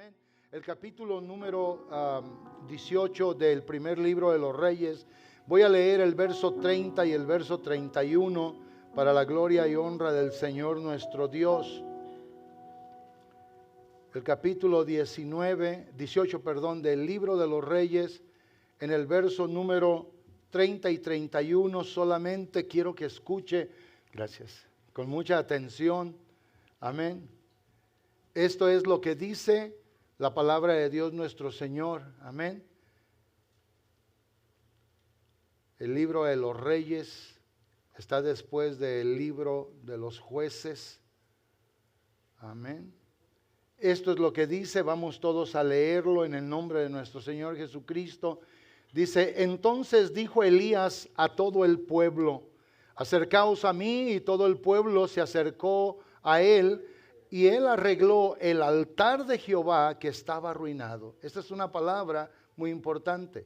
Amén. El capítulo número 18 del primer libro de los Reyes. Voy a leer el verso 30 y el verso 31 para la gloria y honra del Señor nuestro Dios. El capítulo 18 del libro de los Reyes, en el verso número 30 y 31, solamente quiero que escuche, gracias, con mucha atención. Amén. Esto es lo que dice la palabra de Dios nuestro Señor. Amén. El libro de los Reyes está después del libro de los Jueces. Amén. Esto es lo que dice, vamos todos a leerlo en el nombre de nuestro Señor Jesucristo. Dice: entonces dijo Elías a todo el pueblo: acercaos a mí. Y todo el pueblo se acercó a él, y él arregló el altar de Jehová que estaba arruinado. Esta es una palabra muy importante.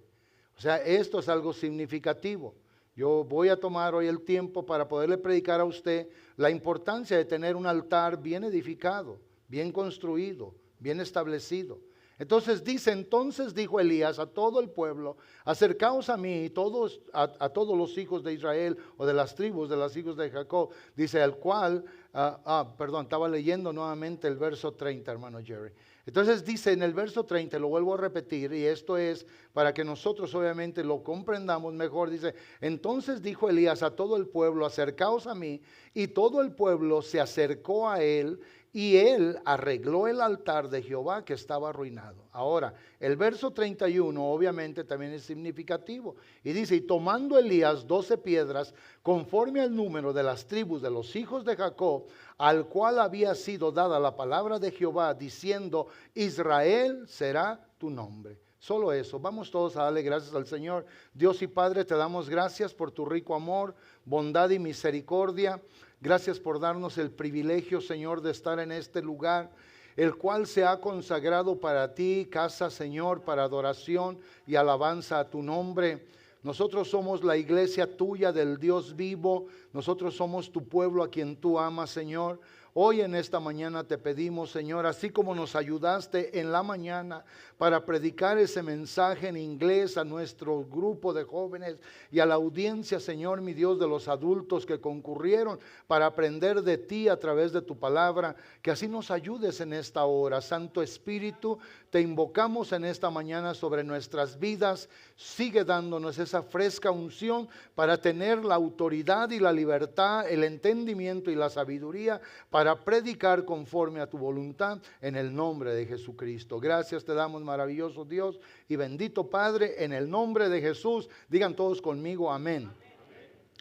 O sea, esto es algo significativo. Yo voy a tomar hoy el tiempo para poderle predicar a usted la importancia de tener un altar bien edificado, bien construido, bien establecido. Entonces dice: entonces dijo Elías a todo el pueblo: acercaos a mí, todos, a todos los hijos de Israel, o de las tribus de los hijos de Jacob. Dice al cual, estaba leyendo nuevamente el verso 30, hermano Jerry. Entonces dice en el verso 30, lo vuelvo a repetir, y esto es para que nosotros obviamente lo comprendamos mejor. Dice: entonces dijo Elías a todo el pueblo: acercaos a mí. Y todo el pueblo se acercó a él, y él arregló el altar de Jehová que estaba arruinado. Ahora, el verso 31 obviamente también es significativo. Y dice: y tomando Elías 12 piedras, conforme al número de las tribus de los hijos de Jacob, al cual había sido dada la palabra de Jehová, diciendo: Israel será tu nombre. Solo eso. Vamos todos a darle gracias al Señor. Dios y Padre, te damos gracias por tu rico amor, bondad y misericordia. Gracias por darnos el privilegio, Señor, de estar en este lugar, el cual se ha consagrado para ti, casa, Señor, para adoración y alabanza a tu nombre. Nosotros somos la iglesia tuya, del Dios vivo. Nosotros somos tu pueblo a quien tú amas, Señor. Hoy en esta mañana te pedimos, Señor, así como nos ayudaste en la mañana para predicar ese mensaje en inglés a nuestro grupo de jóvenes y a la audiencia, Señor, mi Dios, de los adultos que concurrieron para aprender de ti a través de tu palabra, que así nos ayudes en esta hora. Santo Espíritu, te invocamos en esta mañana sobre nuestras vidas. Sigue dándonos esa fresca unción para tener la autoridad y la libertad, el entendimiento y la sabiduría para predicar conforme a tu voluntad, en el nombre de Jesucristo. Gracias te damos, maravilloso Dios y bendito Padre, en el nombre de Jesús. Digan todos conmigo: amén.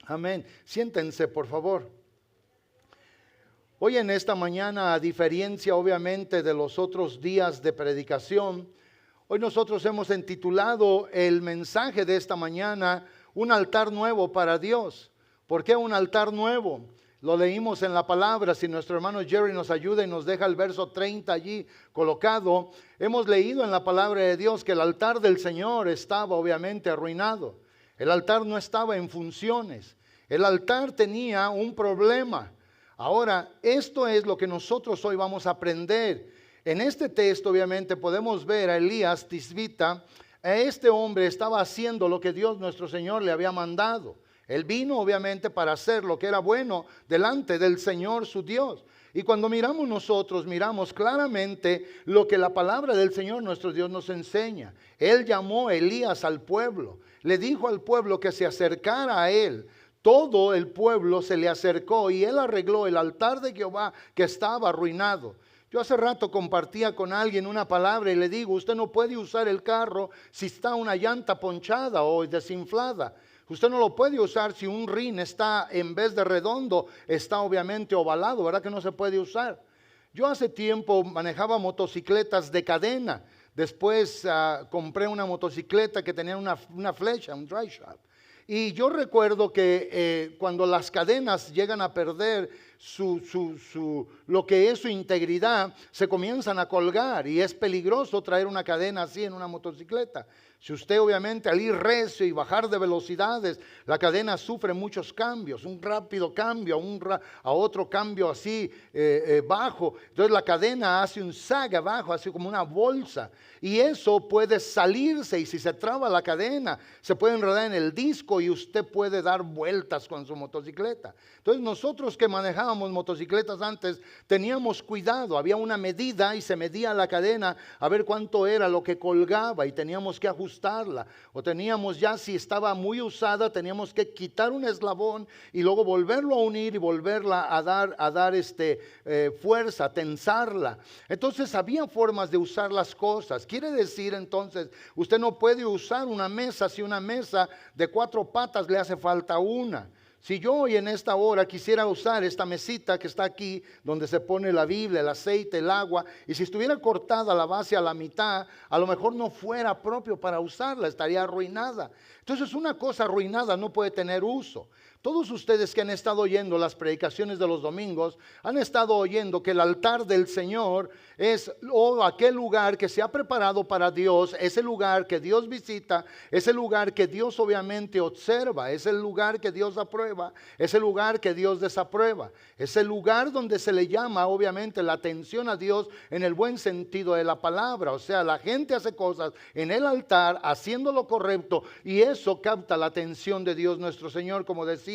Amén. Siéntense, por favor. Hoy en esta mañana, a diferencia obviamente de los otros días de predicación, hoy nosotros hemos intitulado el mensaje de esta mañana: un altar nuevo para Dios. ¿Por qué un altar nuevo? Lo leímos en la palabra. Si nuestro hermano Jerry nos ayuda y nos deja el verso 30 allí colocado, hemos leído en la palabra de Dios que el altar del Señor estaba obviamente arruinado. El altar no estaba en funciones. El altar tenía un problema. Ahora, esto es lo que nosotros hoy vamos a aprender. En este texto obviamente podemos ver a Elías Tisbita. Este hombre estaba haciendo lo que Dios nuestro Señor le había mandado. Él vino obviamente para hacer lo que era bueno delante del Señor su Dios. Y cuando miramos nosotros, miramos claramente lo que la palabra del Señor nuestro Dios nos enseña. Él llamó a Elías al pueblo. Le dijo al pueblo que se acercara a él. Todo el pueblo se le acercó y él arregló el altar de Jehová que estaba arruinado. Yo hace rato compartía con alguien una palabra y le digo: usted no puede usar el carro si está una llanta ponchada o desinflada. Usted no lo puede usar si un rin está, en vez de redondo, está obviamente ovalado, ¿verdad que no se puede usar? Yo hace tiempo manejaba motocicletas de cadena. Después compré una motocicleta que tenía una flecha, un dry shot. Y yo recuerdo que cuando las cadenas llegan a perder lo que es su integridad, se comienzan a colgar y es peligroso traer una cadena así en una motocicleta. Si usted obviamente al ir recio y bajar de velocidades, la cadena sufre muchos cambios, un rápido cambio a otro cambio así bajo. Entonces la cadena hace un sag abajo, así como una bolsa. Y eso puede salirse y si se traba la cadena, se puede enredar en el disco y usted puede dar vueltas con su motocicleta. Entonces nosotros que manejábamos motocicletas antes, teníamos cuidado, había una medida y se medía la cadena a ver cuánto era lo que colgaba y teníamos que ajustarla. O teníamos ya, si estaba muy usada, teníamos que quitar un eslabón y luego volverlo a unir y volverla a dar fuerza, tensarla. Entonces había formas de usar las cosas. Quiere decir entonces, usted no puede usar una mesa si una mesa de 4 patas le hace falta una. Si yo hoy en esta hora quisiera usar esta mesita que está aquí, donde se pone la Biblia, el aceite, el agua, y si estuviera cortada la base a la mitad, a lo mejor no fuera propio para usarla, estaría arruinada. Entonces una cosa arruinada no puede tener uso. Todos ustedes que han estado oyendo las predicaciones de los domingos, han estado oyendo que el altar del Señor es aquel lugar que se ha preparado para Dios, es el lugar que Dios visita, es el lugar que Dios obviamente observa, es el lugar que Dios aprueba, es el lugar que Dios desaprueba, es el lugar donde se le llama obviamente la atención a Dios en el buen sentido de la palabra. O sea, la gente hace cosas en el altar haciendo lo correcto y eso capta la atención de Dios nuestro Señor, como decíamos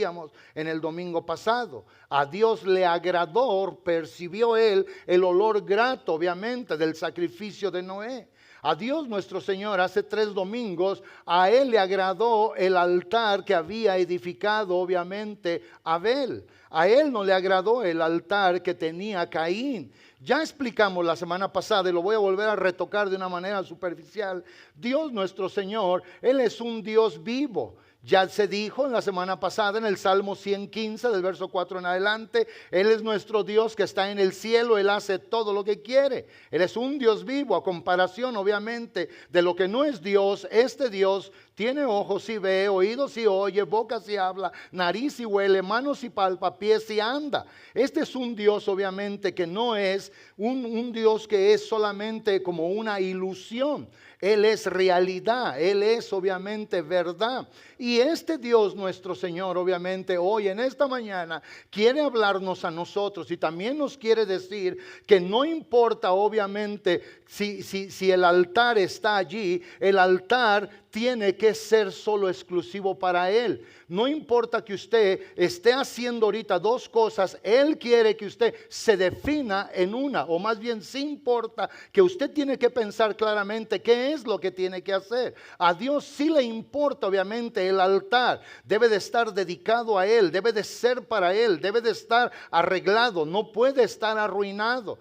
en el domingo pasado. A Dios le agradó, percibió él el olor grato obviamente del sacrificio de Noé. A Dios nuestro Señor hace 3 domingos, a él le agradó el altar que había edificado obviamente Abel. A él no le agradó el altar que tenía Caín. Ya explicamos la semana pasada y lo voy a volver a retocar de una manera superficial. Dios nuestro Señor, él es un Dios vivo. Ya se dijo en la semana pasada en el Salmo 115 del verso 4 en adelante, Él es nuestro Dios que está en el cielo, Él hace todo lo que quiere. Él es un Dios vivo a comparación obviamente de lo que no es Dios. Este Dios tiene ojos y ve, oídos y oye, boca y habla, nariz y huele, manos y palpa, pies y anda. Este es un Dios obviamente que no es un Dios que es solamente como una ilusión. Él es realidad, Él es obviamente verdad. Y este Dios nuestro Señor obviamente hoy en esta mañana quiere hablarnos a nosotros y también nos quiere decir que no importa obviamente si el altar está allí, el altar tiene que ser solo exclusivo para Él. No importa que usted esté haciendo ahorita 2 cosas, Él quiere que usted se defina en una, o más bien sí importa que usted tiene que pensar claramente qué es lo que tiene que hacer. A Dios sí le importa obviamente el altar, debe de estar dedicado a Él, debe de ser para Él, debe de estar arreglado, no puede estar arruinado.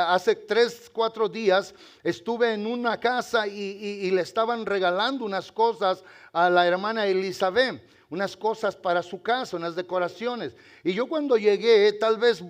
Hace 3, 4 días estuve en una casa y le estaban regalando unas cosas a la hermana Elizabeth, unas cosas para su casa, unas decoraciones. Y yo cuando llegué, tal vez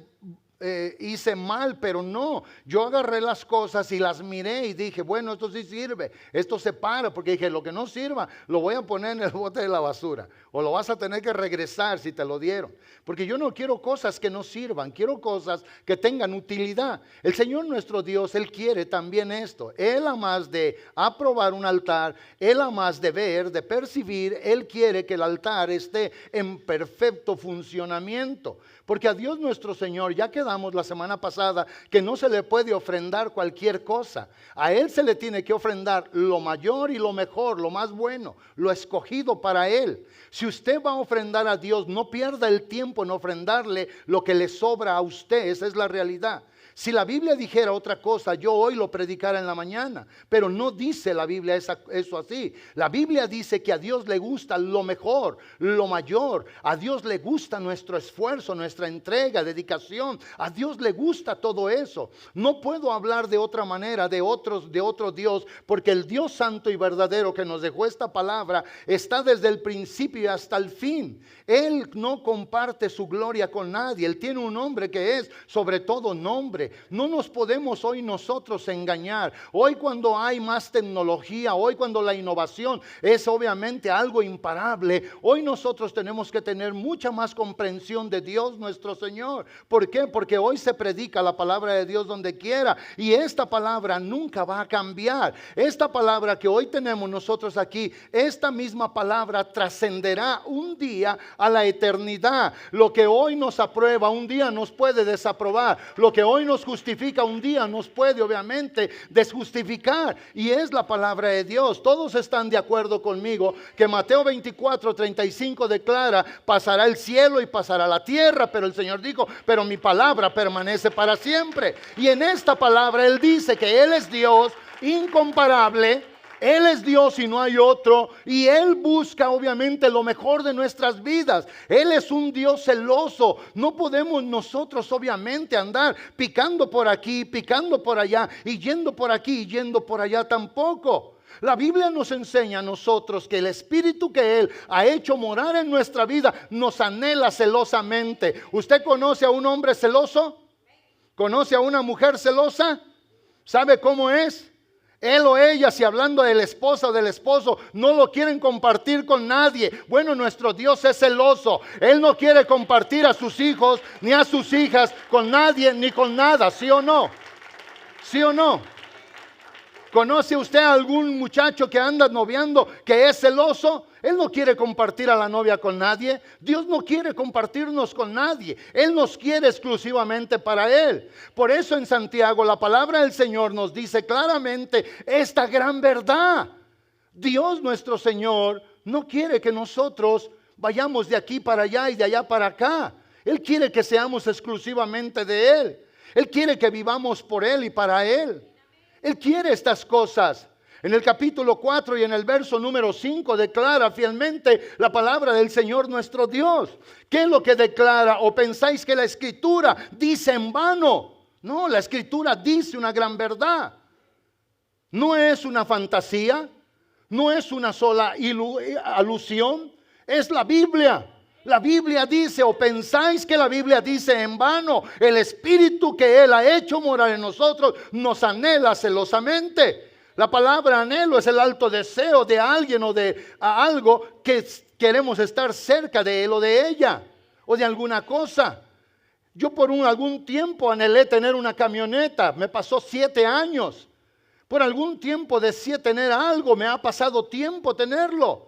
hice mal, pero no, yo agarré las cosas y las miré y dije, bueno, esto sí sirve, esto se para, porque dije, lo que no sirva lo voy a poner en el bote de la basura, o lo vas a tener que regresar si te lo dieron, porque yo no quiero cosas que no sirvan, quiero cosas que tengan utilidad. El Señor nuestro Dios, Él quiere también esto. Él, a más de aprobar un altar, Él, a más de ver, de percibir, Él quiere que el altar esté en perfecto funcionamiento. Porque a Dios nuestro Señor, ya quedamos la semana pasada, que no se le puede ofrendar cualquier cosa. A Él se le tiene que ofrendar lo mayor y lo mejor, lo más bueno, lo escogido para Él. Si usted va a ofrendar a Dios, no pierda el tiempo en ofrendarle lo que le sobra a usted, esa es la realidad. Si la Biblia dijera otra cosa, yo hoy lo predicara en la mañana, pero no dice la Biblia eso así. La Biblia dice que a Dios le gusta lo mejor, lo mayor. A Dios le gusta nuestro esfuerzo, nuestra entrega, dedicación. A Dios le gusta todo eso. No puedo hablar de otra manera, de otro Dios, porque el Dios santo y verdadero que nos dejó esta palabra está desde el principio y hasta el fin. Él no comparte su gloria con nadie. Él tiene un nombre que es sobre todo nombre. siempre. No nos podemos hoy nosotros engañar. Hoy cuando hay más tecnología, hoy cuando la innovación es obviamente algo imparable, hoy nosotros tenemos que tener mucha más comprensión de Dios nuestro Señor. ¿Por qué? Porque hoy se predica la palabra de Dios donde quiera y esta palabra nunca va a cambiar. Esta palabra que hoy tenemos nosotros aquí, esta misma palabra trascenderá un día a la eternidad. Lo que hoy nos aprueba un día nos puede desaprobar. Lo que hoy nos justifica un día nos puede obviamente desjustificar. Y es la palabra de Dios. Todos están de acuerdo conmigo que Mateo 24:35 declara: pasará el cielo y pasará la tierra, pero el Señor dijo: pero mi palabra permanece para siempre. Y en esta palabra Él dice que Él es Dios incomparable. Él es Dios y no hay otro, y Él busca obviamente lo mejor de nuestras vidas. Él es un Dios celoso. No podemos nosotros obviamente andar picando por aquí, picando por allá, y yendo por aquí y yendo por allá tampoco. La Biblia nos enseña a nosotros que el Espíritu que Él ha hecho morar en nuestra vida nos anhela celosamente. ¿Usted conoce a un hombre celoso? ¿Conoce a una mujer celosa? ¿Sabe cómo es? Él o ella, si hablando de la esposa o del esposo, no lo quieren compartir con nadie. Bueno, nuestro Dios es celoso. Él no quiere compartir a sus hijos ni a sus hijas con nadie ni con nada. ¿Sí o no? ¿Sí o no? ¿Conoce usted a algún muchacho que anda noviando que es celoso? Él no quiere compartir a la novia con nadie. Dios no quiere compartirnos con nadie. Él nos quiere exclusivamente para Él. Por eso en Santiago la palabra del Señor nos dice claramente esta gran verdad. Dios nuestro Señor no quiere que nosotros vayamos de aquí para allá y de allá para acá. Él quiere que seamos exclusivamente de Él. Él quiere que vivamos por Él y para Él. Él quiere estas cosas. En el capítulo 4 y en el verso número 5 declara fielmente la palabra del Señor nuestro Dios. ¿Qué es lo que declara? ¿O pensáis que la Escritura dice en vano? No, la Escritura dice una gran verdad. No es una fantasía, no es una sola alusión, es la Biblia. La Biblia dice, o pensáis que la Biblia dice en vano, el Espíritu que Él ha hecho morar en nosotros nos anhela celosamente. La palabra anhelo es el alto deseo de alguien o de algo que queremos estar cerca de él o de ella o de alguna cosa. Yo por algún tiempo anhelé tener una camioneta, me pasó 7 años. Por algún tiempo deseé tener algo, me ha pasado tiempo tenerlo.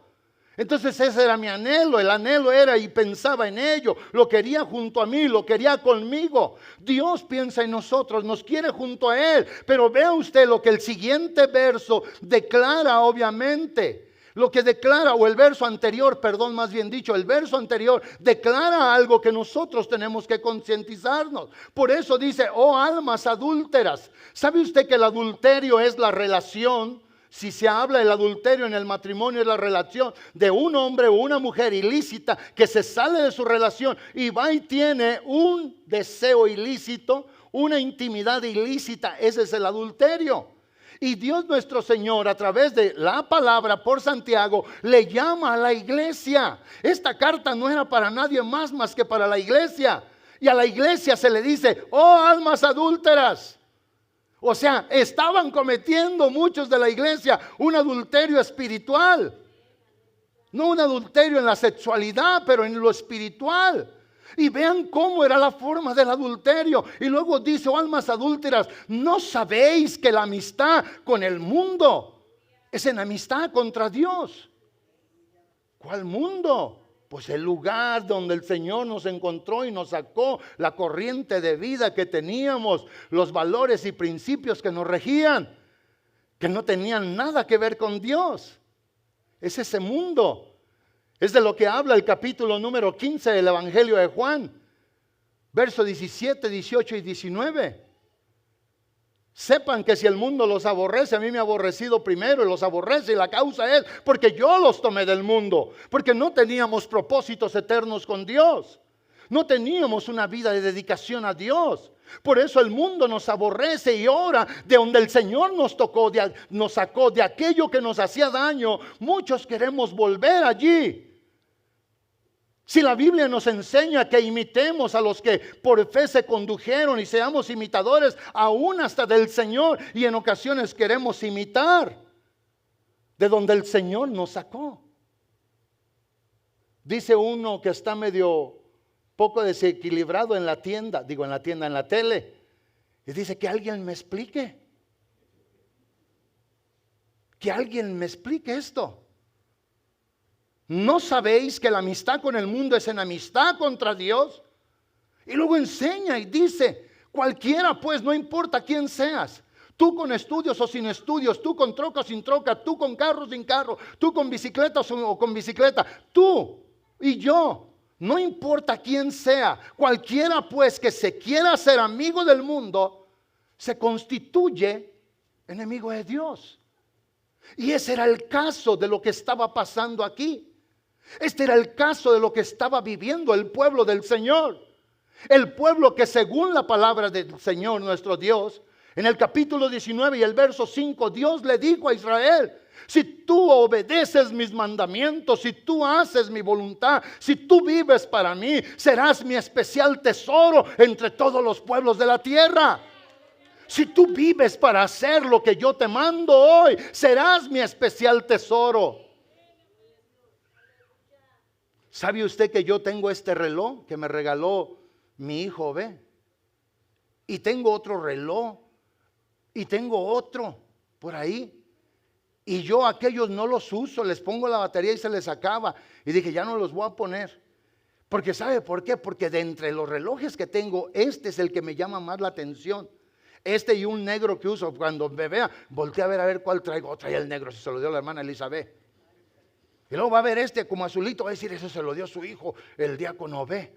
Entonces ese era mi anhelo, el anhelo era y pensaba en ello, lo quería junto a mí, lo quería conmigo. Dios piensa en nosotros, nos quiere junto a Él, pero vea usted lo que el siguiente verso declara obviamente. Lo que declara, o el verso anterior, perdón, más bien dicho, el verso anterior declara algo que nosotros tenemos que concientizarnos. Por eso dice, oh almas adúlteras. ¿Sabe usted que el adulterio es la relación? Si se habla del adulterio en el matrimonio, es la relación de un hombre o una mujer ilícita que se sale de su relación y va y tiene un deseo ilícito, una intimidad ilícita. Ese es el adulterio. Y Dios nuestro Señor, a través de la palabra por Santiago, le llama a la iglesia. Esta carta no era para nadie más que para la iglesia. Y a la iglesia se le dice, oh almas adúlteras. O sea, estaban cometiendo muchos de la iglesia un adulterio espiritual. No un adulterio en la sexualidad, pero en lo espiritual. Y vean cómo era la forma del adulterio. Y luego dice, oh almas adúlteras, ¿no sabéis que la amistad con el mundo es enemistad contra Dios? ¿Cuál mundo? Pues el lugar donde el Señor nos encontró y nos sacó, la corriente de vida que teníamos, los valores y principios que nos regían, que no tenían nada que ver con Dios. Es ese mundo. Es de lo que habla el capítulo número 15 del Evangelio de Juan, versos 17, 18 y 19. Sepan que si el mundo los aborrece, a mí me ha aborrecido primero y los aborrece, y la causa es porque yo los tomé del mundo, porque no teníamos propósitos eternos con Dios, no teníamos una vida de dedicación a Dios. Por eso el mundo nos aborrece, y ahora de donde el Señor nos sacó de aquello que nos hacía daño, muchos queremos volver allí. Si la Biblia nos enseña que imitemos a los que por fe se condujeron y seamos imitadores aún hasta del Señor, y en ocasiones queremos imitar de donde el Señor nos sacó. Dice uno que está medio poco desequilibrado en la tienda, en la tele, y dice que alguien me explique. Que alguien me explique esto. ¿No sabéis que la amistad con el mundo es enemistad contra Dios? Y luego enseña y dice, cualquiera pues, no importa quién seas, tú con estudios o sin estudios, tú con troca o sin troca, tú con carro o sin carro, tú con bicicleta o con bicicleta, tú y yo, no importa quién sea, cualquiera pues que se quiera hacer amigo del mundo, se constituye enemigo de Dios. Y ese era el caso de lo que estaba pasando aquí. Este era el caso de lo que estaba viviendo el pueblo del Señor. El pueblo que, según la palabra del Señor nuestro Dios, en el capítulo 19 y el verso 5, Dios le dijo a Israel: si tú obedeces mis mandamientos, si tú haces mi voluntad, si tú vives para mí, serás mi especial tesoro entre todos los pueblos de la tierra. Si tú vives para hacer lo que yo te mando hoy, serás mi especial tesoro. ¿Sabe usted que yo tengo este reloj que me regaló mi hijo B? Y tengo otro reloj. Y tengo otro por ahí. Y yo aquellos no los uso, les pongo la batería y se les acaba. Y dije, ya no los voy a poner. Porque ¿sabe por qué? Porque de entre los relojes que tengo, este es el que me llama más la atención. Este y un negro que uso. Cuando me vea, volteé a ver cuál traigo. Trae el negro, si se lo dio la hermana Elizabeth. Y luego va a ver este como azulito, va a decir, eso se lo dio su hijo, el diácono B.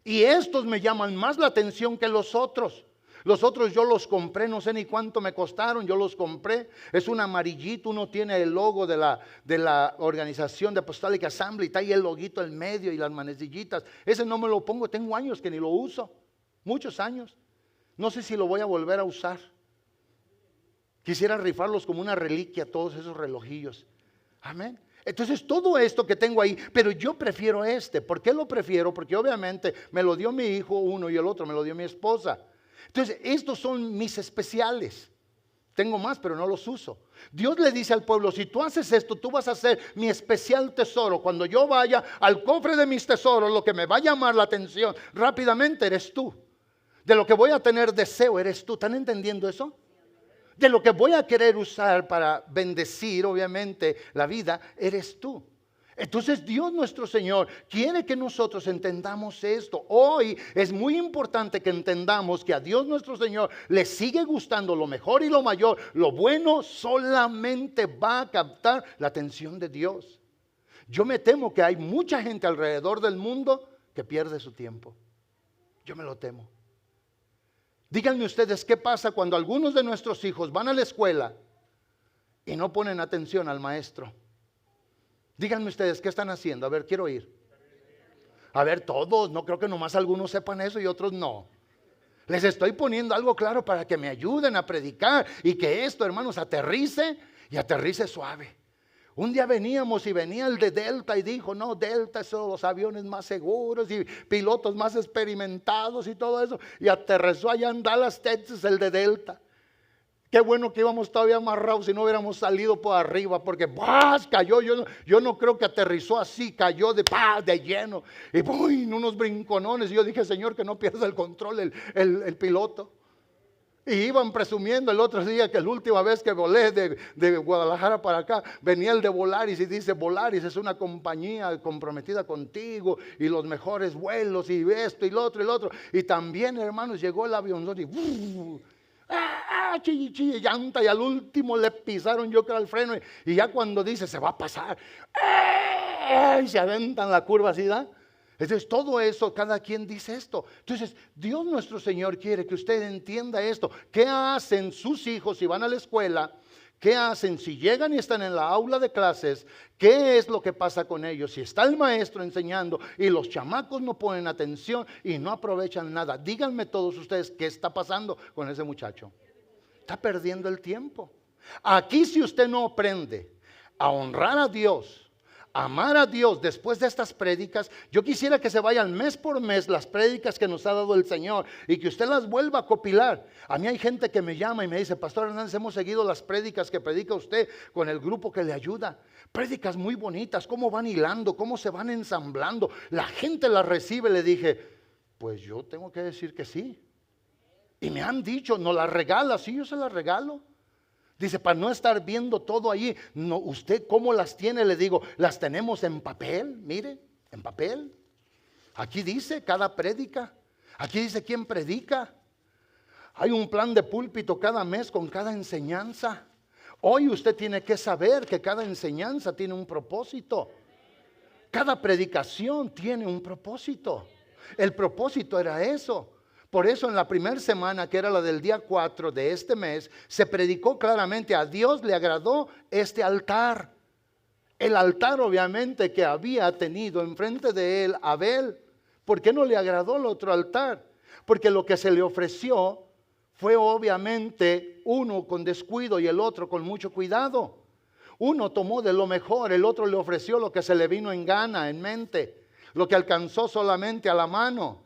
Y estos me llaman más la atención que los otros. Los otros yo los compré, no sé ni cuánto me costaron, yo los compré. Es un amarillito, uno tiene el logo de la organización de Apostolic Assembly, está ahí el loguito en medio y las manecillitas. Ese no me lo pongo, tengo años que ni lo uso, muchos años. No sé si lo voy a volver a usar. Quisiera rifarlos como una reliquia, todos esos relojillos. Amén. Entonces todo esto que tengo ahí, pero yo prefiero este. ¿Por qué lo prefiero? Porque obviamente me lo dio mi hijo uno y el otro me lo dio mi esposa. Entonces estos son mis especiales. Tengo más pero no los uso. Dios le dice al pueblo, si tú haces esto, tú vas a ser mi especial tesoro. Cuando yo vaya al cofre de mis tesoros, lo que me va a llamar la atención rápidamente eres tú. De lo que voy a tener deseo eres tú. ¿Están entendiendo eso? De lo que voy a querer usar para bendecir, obviamente, la vida, eres tú. Entonces Dios nuestro Señor quiere que nosotros entendamos esto. Hoy es muy importante que entendamos que a Dios nuestro Señor le sigue gustando lo mejor y lo mayor. Lo bueno solamente va a captar la atención de Dios. Yo me temo que hay mucha gente alrededor del mundo que pierde su tiempo. Yo me lo temo. Díganme ustedes qué pasa cuando algunos de nuestros hijos van a la escuela y no ponen atención al maestro. Díganme ustedes qué están haciendo. A ver, quiero oír. A ver, todos, no creo que nomás algunos sepan eso y otros no. Les estoy poniendo algo claro para que me ayuden a predicar y que esto, hermanos, aterrice y aterrice suave. Un día veníamos y venía el de Delta y dijo, no, Delta son los aviones más seguros y pilotos más experimentados y todo eso. Y aterrizó allá en Dallas, Texas, el de Delta. Qué bueno que íbamos todavía amarrados si no hubiéramos salido por arriba, porque ¡paz! Cayó. Yo no creo que aterrizó así, cayó de lleno. Y ¡pum! Unos brinconones. Y yo dije, Señor, que no pierda el control el piloto. Y iban presumiendo el otro día que la última vez que volé de Guadalajara para acá, venía el de Volaris y dice, Volaris es una compañía comprometida contigo y los mejores vuelos y esto y lo otro. Y también, hermanos, llegó el avión y chille, llanta, y al último le pisaron yo creo al freno y ya cuando dice se va a pasar, y se aventan la curva así, ¿da? Entonces todo eso, cada quien dice esto. Entonces Dios nuestro Señor quiere que usted entienda esto. ¿Qué hacen sus hijos si van a la escuela? ¿Qué hacen si llegan y están en la aula de clases? ¿Qué es lo que pasa con ellos? Si está el maestro enseñando y los chamacos no ponen atención y no aprovechan nada. Díganme todos ustedes qué está pasando con ese muchacho. Está perdiendo el tiempo. Aquí si usted no aprende a honrar a Dios, amar a Dios después de estas prédicas. Yo quisiera que se vayan mes por mes las prédicas que nos ha dado el Señor y que usted las vuelva a copilar. A mí hay gente que me llama y me dice: Pastor Hernández, hemos seguido las prédicas que predica usted con el grupo que le ayuda. Prédicas muy bonitas, cómo van hilando, cómo se van ensamblando. La gente las recibe. Le dije: pues yo tengo que decir que sí. Y me han dicho: ¿no las regala? Sí, yo se las regalo. Dice: para no estar viendo todo allí. No, ¿usted cómo las tiene? Le digo: las tenemos en papel, mire, en papel. Aquí dice cada prédica. Aquí dice quién predica. Hay un plan de púlpito cada mes con cada enseñanza. Hoy usted tiene que saber que cada enseñanza tiene un propósito. Cada predicación tiene un propósito. El propósito era eso. Por eso en la primera semana, que era la del día 4 de este mes, se predicó claramente: a Dios le agradó este altar. El altar obviamente que había tenido enfrente de él Abel. ¿Por qué no le agradó el otro altar? Porque lo que se le ofreció fue obviamente uno con descuido y el otro con mucho cuidado. Uno tomó de lo mejor, el otro le ofreció lo que se le vino en gana, en mente, lo que alcanzó solamente a la mano.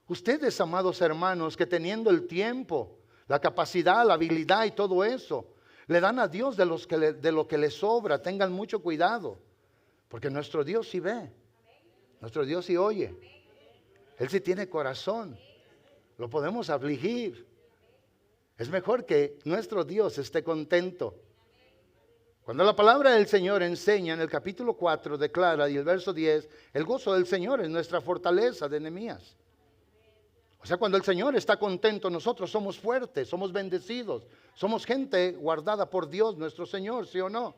Ustedes, amados hermanos, que teniendo el tiempo, la capacidad, la habilidad y todo eso, le dan a Dios de lo que le sobra, tengan mucho cuidado. Porque nuestro Dios sí ve, nuestro Dios sí oye, Él sí tiene corazón, lo podemos afligir. Es mejor que nuestro Dios esté contento. Cuando la palabra del Señor enseña en el capítulo 4, declara, y el verso 10, el gozo del Señor es nuestra fortaleza, de Nehemías. O sea, cuando el Señor está contento, nosotros somos fuertes, somos bendecidos, somos gente guardada por Dios nuestro Señor, ¿sí o no?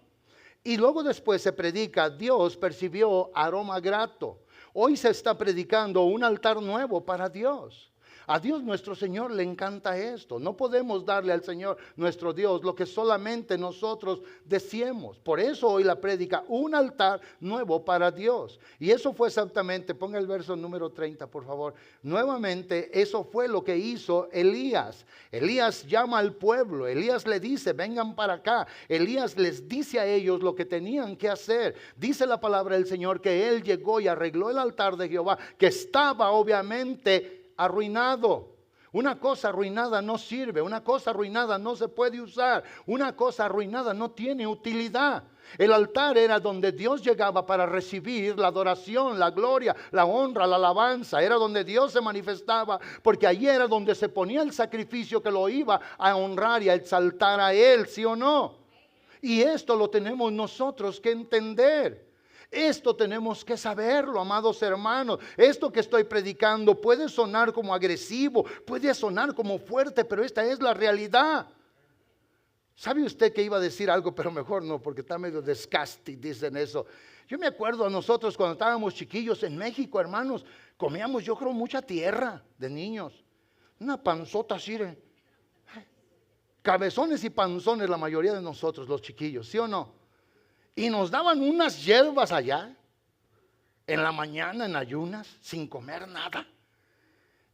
Y luego después se predica: Dios percibió aroma grato. Hoy se está predicando un altar nuevo para Dios. A Dios nuestro Señor le encanta esto. No podemos darle al Señor nuestro Dios lo que solamente nosotros deseemos. Por eso hoy la prédica: un altar nuevo para Dios. Y eso fue exactamente, ponga el verso número 30 por favor. Nuevamente eso fue lo que hizo Elías. Elías llama al pueblo. Elías le dice: vengan para acá. Elías les dice a ellos lo que tenían que hacer. Dice la palabra del Señor que él llegó y arregló el altar de Jehová, que estaba obviamente arruinado. Una cosa arruinada no sirve, una cosa arruinada no se puede usar, una cosa arruinada no tiene utilidad. El altar era donde Dios llegaba para recibir la adoración, la gloria, la honra, la alabanza. Era donde Dios se manifestaba, porque allí era donde se ponía el sacrificio que lo iba a honrar y a exaltar a Él, ¿sí o no? Y esto lo tenemos nosotros que entender. Esto tenemos que saberlo, amados hermanos. Esto que estoy predicando puede sonar como agresivo, puede sonar como fuerte, pero esta es la realidad. ¿Sabe usted que iba a decir algo, pero mejor no, porque está medio disgusting, dicen eso? Yo me acuerdo a nosotros cuando estábamos chiquillos en México, hermanos, comíamos, yo creo, mucha tierra de niños. Una panzota así, cabezones y panzones la mayoría de nosotros, los chiquillos, ¿sí o no? Y nos daban unas hierbas allá, en la mañana, en ayunas, sin comer nada.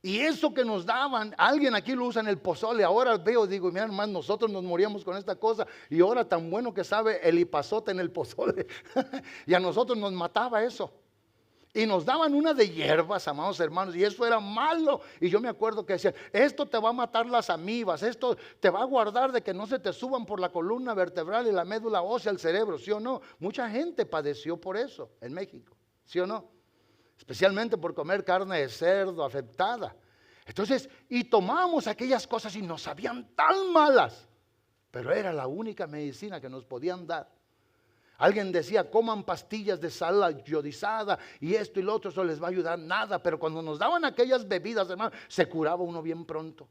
Y eso que nos daban, alguien aquí lo usa en el pozole. Ahora veo, digo, mira hermano, nosotros nos moríamos con esta cosa. Y ahora tan bueno que sabe el ipazote en el pozole. Y a nosotros nos mataba eso. Y nos daban una de hierbas, amados hermanos, y eso era malo. Y yo me acuerdo que decían: esto te va a matar las amibas, esto te va a guardar de que no se te suban por la columna vertebral y la médula ósea al cerebro, ¿sí o no? Mucha gente padeció por eso en México, ¿sí o no? Especialmente por comer carne de cerdo afectada. Entonces, y tomábamos aquellas cosas y nos sabían tan malas, pero era la única medicina que nos podían dar. Alguien decía: coman pastillas de sal iodizada y esto y lo otro, eso les va a ayudar. Nada, pero cuando nos daban aquellas bebidas, hermano, se curaba uno bien pronto.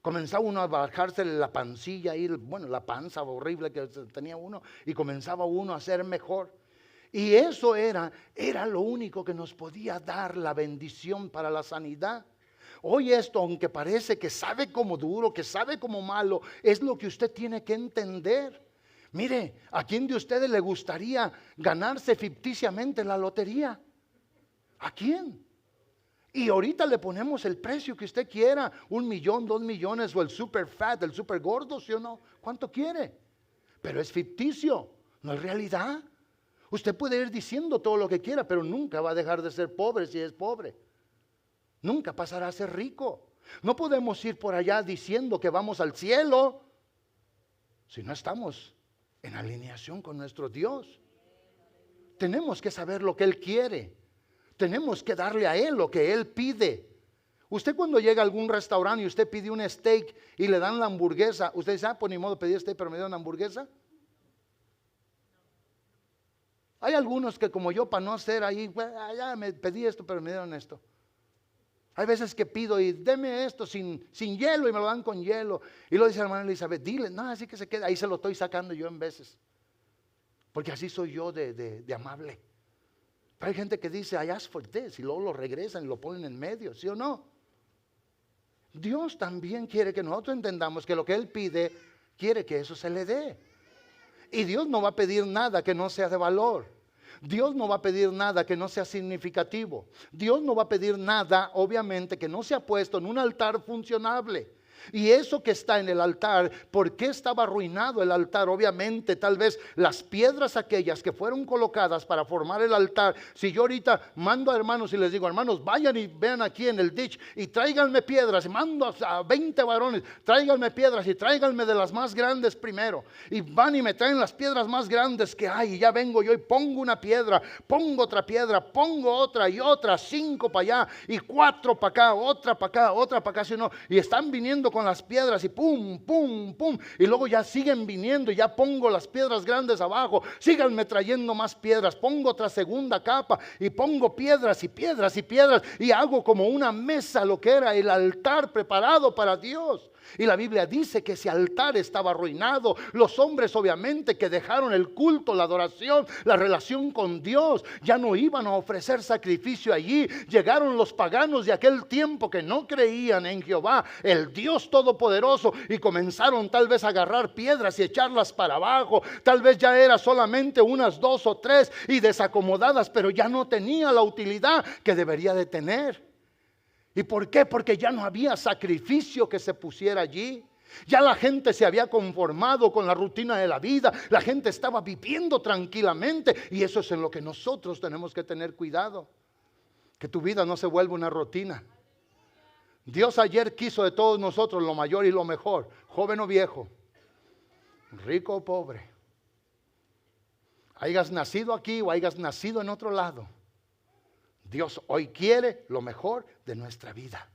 Comenzaba uno a bajarse la pancilla, bueno, la panza horrible que tenía uno, y comenzaba uno a ser mejor. Y eso era lo único que nos podía dar la bendición para la sanidad. Hoy esto, aunque parece que sabe como duro, que sabe como malo, es lo que usted tiene que entender. Mire, ¿a quién de ustedes le gustaría ganarse ficticiamente la lotería? ¿A quién? Y ahorita le ponemos el precio que usted quiera, 1 millón, 2 millones, o el super fat, el super gordo, ¿sí o no? ¿Cuánto quiere? Pero es ficticio, no es realidad. Usted puede ir diciendo todo lo que quiera, pero nunca va a dejar de ser pobre si es pobre. Nunca pasará a ser rico. No podemos ir por allá diciendo que vamos al cielo si no estamos en alineación con nuestro Dios. Tenemos que saber lo que Él quiere. Tenemos que darle a Él lo que Él pide. Usted cuando llega a algún restaurante y usted pide un steak y le dan la hamburguesa, usted dice, pues ni modo pedí steak pero me dieron una hamburguesa. Hay algunos que como yo, para no ser ahí, ya me pedí esto pero me dieron esto. Hay veces que pido y deme esto sin hielo y me lo dan con hielo. Y lo dice la hermana Elizabeth, dile, no, así que se queda. Ahí se lo estoy sacando yo en veces. Porque así soy yo de amable. Pero hay gente que dice, I ask for this, y luego lo regresan y lo ponen en medio, ¿sí o no? Dios también quiere que nosotros entendamos que lo que Él pide, quiere que eso se le dé. Y Dios no va a pedir nada que no sea de valor. Dios no va a pedir nada que no sea significativo. Dios no va a pedir nada, obviamente, que no sea puesto en un altar funcionable. Y eso que está en el altar, ¿por qué estaba arruinado el altar? Obviamente, tal vez las piedras aquellas que fueron colocadas para formar el altar. Si yo ahorita mando a hermanos y les digo, hermanos, vayan y vean aquí en el ditch y tráiganme piedras, y mando a 20 varones, tráiganme piedras y tráiganme de las más grandes primero. Y van y me traen las piedras más grandes que hay, y ya vengo yo y pongo una piedra, pongo otra piedra, pongo otra y otra, 5 para allá y 4 para acá, otra para acá, otra para acá, sino, y están viniendo con las piedras y pum, pum, pum, y luego ya siguen viniendo y ya pongo las piedras grandes abajo, síganme trayendo más piedras, pongo otra segunda capa y pongo piedras y piedras y piedras y hago como una mesa, lo que era el altar preparado para Dios. Y la Biblia dice que ese altar estaba arruinado. Los hombres obviamente que dejaron el culto, la adoración, la relación con Dios, ya no iban a ofrecer sacrificio allí. Llegaron los paganos de aquel tiempo que no creían en Jehová, el Dios Todopoderoso, y comenzaron tal vez a agarrar piedras y echarlas para abajo. Tal vez ya era solamente unas 2 o 3 y desacomodadas, pero ya no tenía la utilidad que debería de tener. ¿Y por qué? Porque ya no había sacrificio que se pusiera allí. Ya la gente se había conformado con la rutina de la vida. La gente estaba viviendo tranquilamente. Y eso es en lo que nosotros tenemos que tener cuidado. Que tu vida no se vuelva una rutina. Dios ayer quiso de todos nosotros lo mayor y lo mejor. Joven o viejo. Rico o pobre. Hayas nacido aquí o hayas nacido en otro lado. Dios hoy quiere lo mejor de nuestra vida.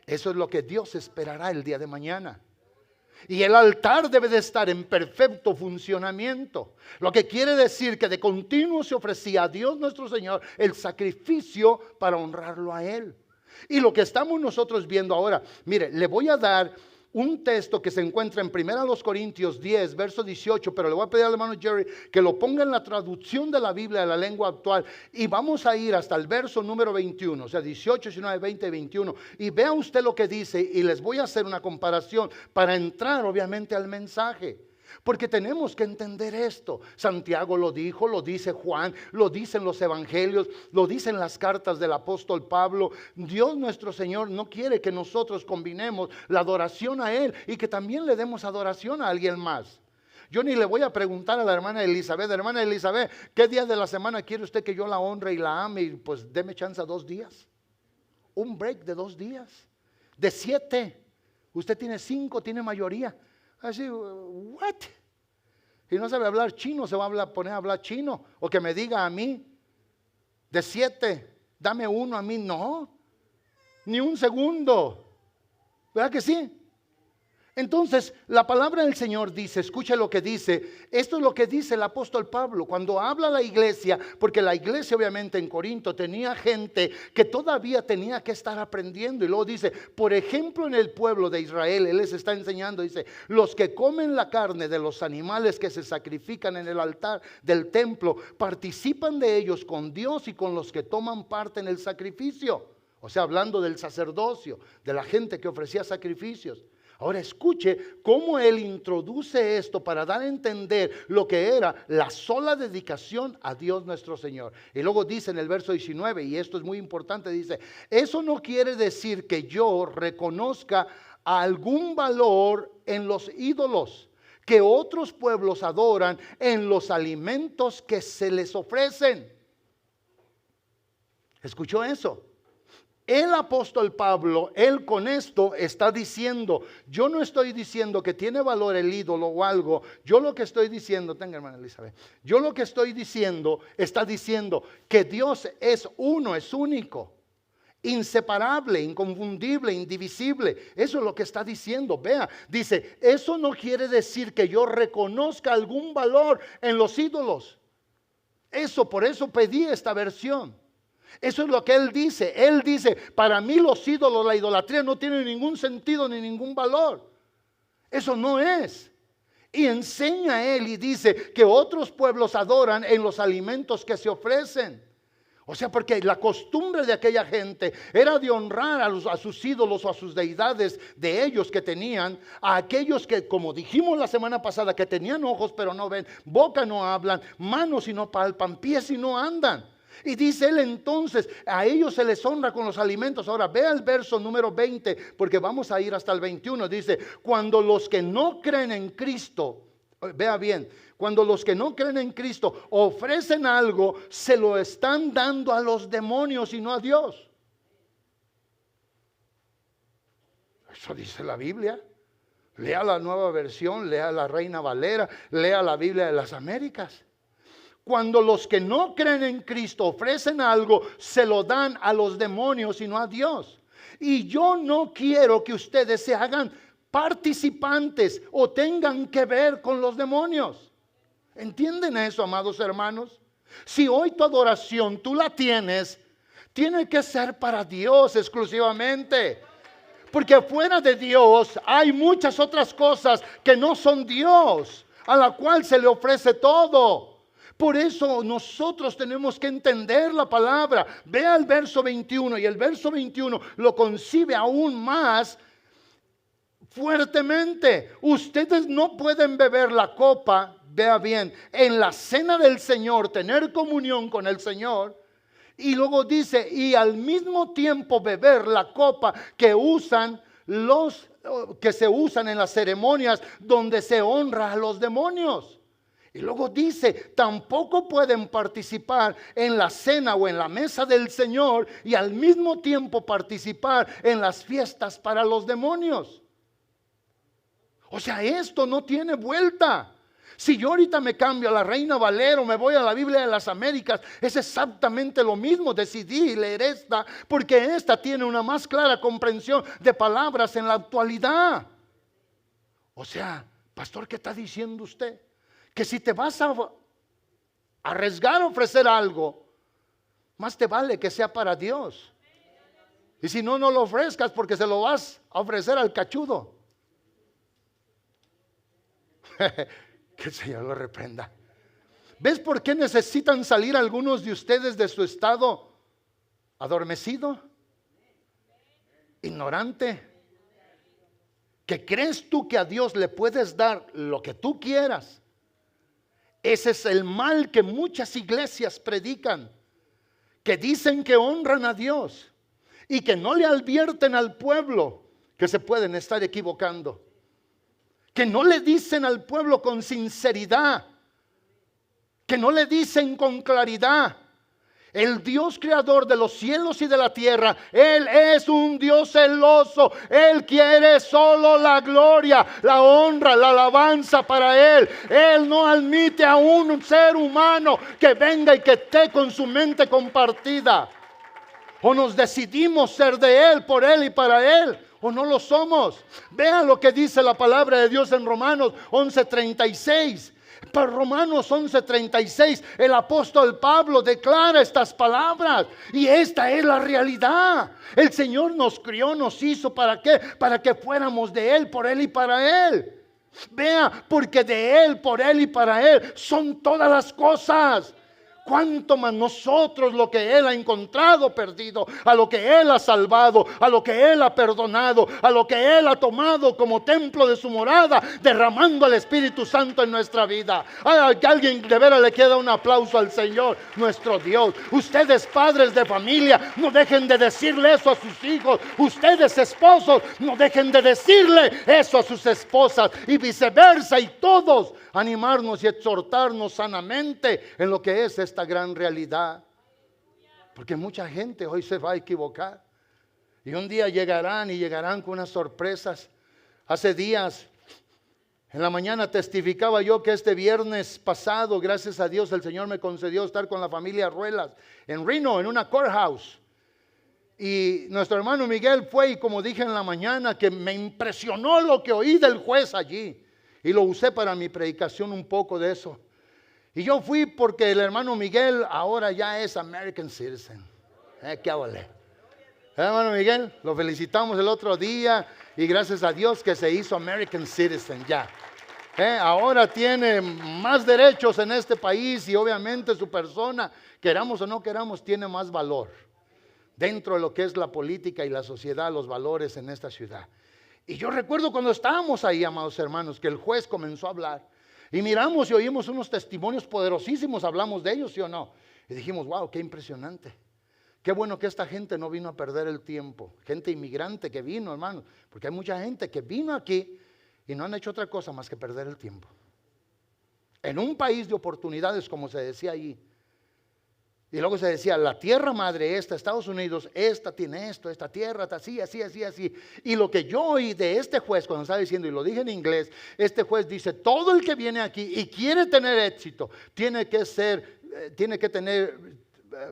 Eso es lo que Dios esperará el día de mañana. Y el altar debe de estar en perfecto funcionamiento. Lo que quiere decir que de continuo se ofrecía a Dios nuestro Señor el sacrificio para honrarlo a Él. Y lo que estamos nosotros viendo ahora, mire, le voy a dar un texto que se encuentra en 1 Corintios 10, verso 18, pero le voy a pedir al hermano Jerry que lo ponga en la traducción de la Biblia de la lengua actual, y vamos a ir hasta el verso número 21, o sea 18, 19, 20 y 21, y vea usted lo que dice, y les voy a hacer una comparación para entrar obviamente al mensaje. Porque tenemos que entender esto. Santiago lo dijo, lo dice Juan, lo dicen los evangelios, lo dicen las cartas del apóstol Pablo. Dios nuestro Señor no quiere que nosotros combinemos la adoración a Él y que también le demos adoración a alguien más. Yo ni le voy a preguntar a la hermana Elizabeth, ¿qué día de la semana quiere usted que yo la honre y la ame? Y pues deme chance a 2 días. Un break de 2 días. De 7. Usted tiene 5, tiene mayoría. Así, ¿what? Si no sabe hablar chino, se va a poner a hablar chino. O que me diga a mí, de 7, dame 1 a mí. No, ni un segundo. ¿Verdad que sí? Entonces, la palabra del Señor dice, escuche lo que dice, esto es lo que dice el apóstol Pablo cuando habla a la iglesia, porque la iglesia obviamente en Corinto tenía gente que todavía tenía que estar aprendiendo, y luego dice, por ejemplo en el pueblo de Israel, Él les está enseñando, dice, los que comen la carne de los animales que se sacrifican en el altar del templo, participan de ellos con Dios y con los que toman parte en el sacrificio, o sea, hablando del sacerdocio, de la gente que ofrecía sacrificios. Ahora escuche cómo él introduce esto para dar a entender lo que era la sola dedicación a Dios nuestro Señor. Y luego dice en el verso 19, y esto es muy importante, dice, eso no quiere decir que yo reconozca algún valor en los ídolos que otros pueblos adoran en los alimentos que se les ofrecen. ¿Escuchó eso? El apóstol Pablo, él con esto está diciendo, yo no estoy diciendo que tiene valor el ídolo o algo, yo lo que estoy diciendo, tenga hermana Elizabeth, yo lo que estoy diciendo, está diciendo que Dios es uno, es único, inseparable, inconfundible, indivisible. Eso es lo que está diciendo. Vea, dice, eso no quiere decir que yo reconozca algún valor en los ídolos. Por eso pedí esta versión. Eso es lo que él dice. Él dice, para mí los ídolos, la idolatría no tiene ningún sentido ni ningún valor. Eso no es. Y enseña él y dice que otros pueblos adoran en los alimentos que se ofrecen. O sea, porque la costumbre de aquella gente era de honrar a sus ídolos o a sus deidades de ellos que tenían, a aquellos que, como dijimos la semana pasada, que tenían ojos pero no ven, boca no hablan, manos y no palpan, pies y no andan. Y dice él entonces, a ellos se les honra con los alimentos. Ahora vea el verso número 20, porque vamos a ir hasta el 21. Dice, cuando los que no creen en Cristo, vea bien, cuando los que no creen en Cristo ofrecen algo, se lo están dando a los demonios y no a Dios. Eso dice la Biblia. Lea la Nueva Versión, lea la Reina Valera, lea la Biblia de las Américas. Cuando los que no creen en Cristo ofrecen algo, se lo dan a los demonios y no a Dios. Y yo no quiero que ustedes se hagan participantes o tengan que ver con los demonios. ¿Entienden eso, amados hermanos? Si hoy tu adoración tú la tienes, tiene que ser para Dios exclusivamente. Porque fuera de Dios hay muchas otras cosas que no son Dios, a la cual se le ofrece todo. Por eso nosotros tenemos que entender la palabra. Vea el verso 21 y el verso 21 lo concibe aún más fuertemente. Ustedes no pueden beber la copa, vea bien, en la cena del Señor, tener comunión con el Señor. Y luego dice, y al mismo tiempo beber la copa que se usan en las ceremonias donde se honra a los demonios. Y luego dice, tampoco pueden participar en la cena o en la mesa del Señor y al mismo tiempo participar en las fiestas para los demonios. O sea, esto no tiene vuelta. Si yo ahorita me cambio a la Reina Valera o me voy a la Biblia de las Américas, es exactamente lo mismo. Decidí leer esta porque esta tiene una más clara comprensión de palabras en la actualidad. O sea, pastor, ¿qué está diciendo usted? Que si te vas a arriesgar a ofrecer algo, más te vale que sea para Dios. Y si no, no lo ofrezcas porque se lo vas a ofrecer al cachudo. Que el Señor lo reprenda. ¿Ves por qué necesitan salir algunos de ustedes de su estado adormecido? Ignorante. Que crees tú que a Dios le puedes dar lo que tú quieras. Ese es el mal que muchas iglesias predican, que dicen que honran a Dios y que no le advierten al pueblo que se pueden estar equivocando, que no le dicen al pueblo con sinceridad, que no le dicen con claridad. El Dios creador de los cielos y de la tierra, Él es un Dios celoso. Él quiere solo la gloria, la honra, la alabanza para Él. Él no admite a un ser humano que venga y que esté con su mente compartida. O nos decidimos ser de Él, por Él y para Él, o no lo somos. Vean lo que dice la palabra de Dios en Romanos 11:36. Para Romanos 11:36 el apóstol Pablo declara estas palabras y esta es la realidad. El Señor nos crió, nos hizo, ¿para qué? Para que fuéramos de Él, por Él y para Él. Vea, porque de Él, por Él y para Él son todas las cosas. cuánto más nosotros lo que Él ha encontrado perdido, a lo que Él ha salvado, a lo que Él ha perdonado, a lo que Él ha tomado como templo de su morada, derramando el Espíritu Santo en nuestra vida. Que alguien de veras le queda un aplauso al Señor, nuestro Dios. Ustedes padres de familia, no dejen de decirle eso a sus hijos. Ustedes esposos, no dejen de decirle eso a sus esposas, y viceversa, y todos animarnos y exhortarnos sanamente en lo que es esta gran realidad. Porque mucha gente hoy se va a equivocar y un día llegarán con unas sorpresas. Hace días en la mañana testificaba yo que este viernes pasado, gracias a Dios, el Señor me concedió estar con la familia Ruelas en Reno, en una courthouse. Y nuestro hermano Miguel fue, y como dije en la mañana, que me impresionó lo que oí del juez allí. Y lo usé para mi predicación un poco de eso. Y yo fui porque el hermano Miguel ahora ya es American Citizen. ¿Qué hablé? Hermano Miguel, lo felicitamos el otro día y gracias a Dios que se hizo American Citizen ya. Ahora tiene más derechos en este país y obviamente su persona, queramos o no queramos, tiene más valor dentro de lo que es la política y la sociedad, los valores en esta ciudad. Y yo recuerdo cuando estábamos ahí, amados hermanos, que el juez comenzó a hablar y miramos y oímos unos testimonios poderosísimos, hablamos de ellos, ¿sí o no? Y dijimos, wow, qué impresionante. Qué bueno que esta gente no vino a perder el tiempo. Gente inmigrante que vino, hermano, porque hay mucha gente que vino aquí y no han hecho otra cosa más que perder el tiempo. En un país de oportunidades, como se decía allí. Y luego se decía, la tierra madre esta, Estados Unidos, esta tiene esto, esta tierra está así, así, así, así. Y lo que yo oí de este juez cuando estaba diciendo, y lo dije en inglés, este juez dice, todo el que viene aquí y quiere tener éxito, tiene que tener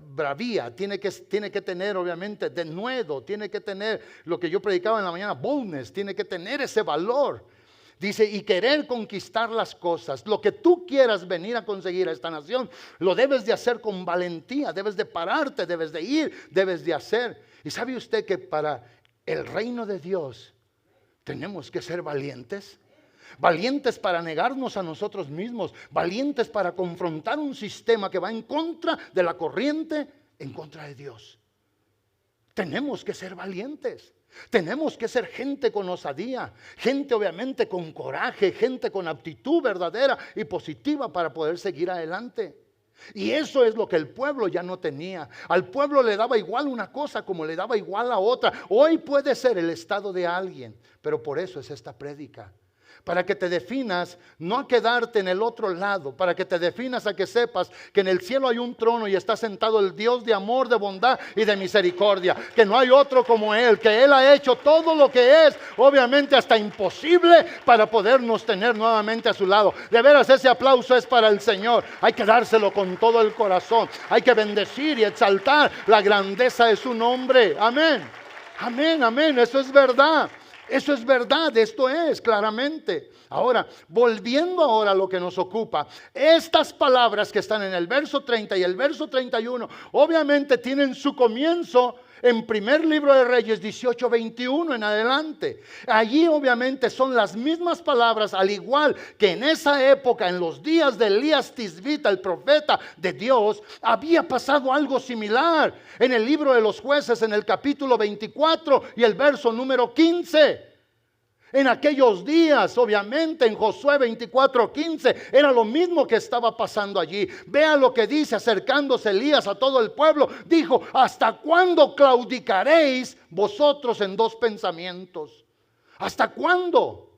bravía, tiene que tener obviamente denuedo, tiene que tener lo que yo predicaba en la mañana, boldness, tiene que tener ese valor. Dice, y querer conquistar las cosas. Lo que tú quieras venir a conseguir a esta nación, lo debes de hacer con valentía, debes de pararte, debes de ir, debes de hacer. Y sabe usted que para el reino de Dios tenemos que ser valientes. Valientes para negarnos a nosotros mismos, valientes para confrontar un sistema que va en contra de la corriente, en contra de Dios. Tenemos que ser valientes. Tenemos que ser gente con osadía, gente obviamente con coraje, gente con aptitud verdadera y positiva para poder seguir adelante. Y eso es lo que el pueblo ya no tenía. Al pueblo le daba igual una cosa como le daba igual a otra. Hoy puede ser el estado de alguien, pero por eso es esta prédica. Para que te definas, no a quedarte en el otro lado, para que te definas a que sepas que en el cielo hay un trono y está sentado el Dios de amor, de bondad y de misericordia, que no hay otro como Él, que Él ha hecho todo lo que es, obviamente hasta imposible, para podernos tener nuevamente a su lado. De veras, ese aplauso es para el Señor, hay que dárselo con todo el corazón, hay que bendecir y exaltar la grandeza de su nombre. Amén, amén, amén, eso es verdad. Eso es verdad, esto es claramente. Ahora, volviendo ahora a lo que nos ocupa, estas palabras que están en el verso 30 y el verso 31, obviamente tienen su comienzo en primer libro de Reyes 18:21 en adelante. Allí obviamente son las mismas palabras, al igual que en esa época, en los días de Elías Tisbita, el profeta de Dios, había pasado algo similar en el libro de los jueces, en el capítulo 24 y el verso número 15. En aquellos días, obviamente, en Josué 24:15, era lo mismo que estaba pasando allí. Vea lo que dice, acercándose Elías a todo el pueblo, dijo, ¿hasta cuándo claudicaréis vosotros en dos pensamientos? ¿Hasta cuándo?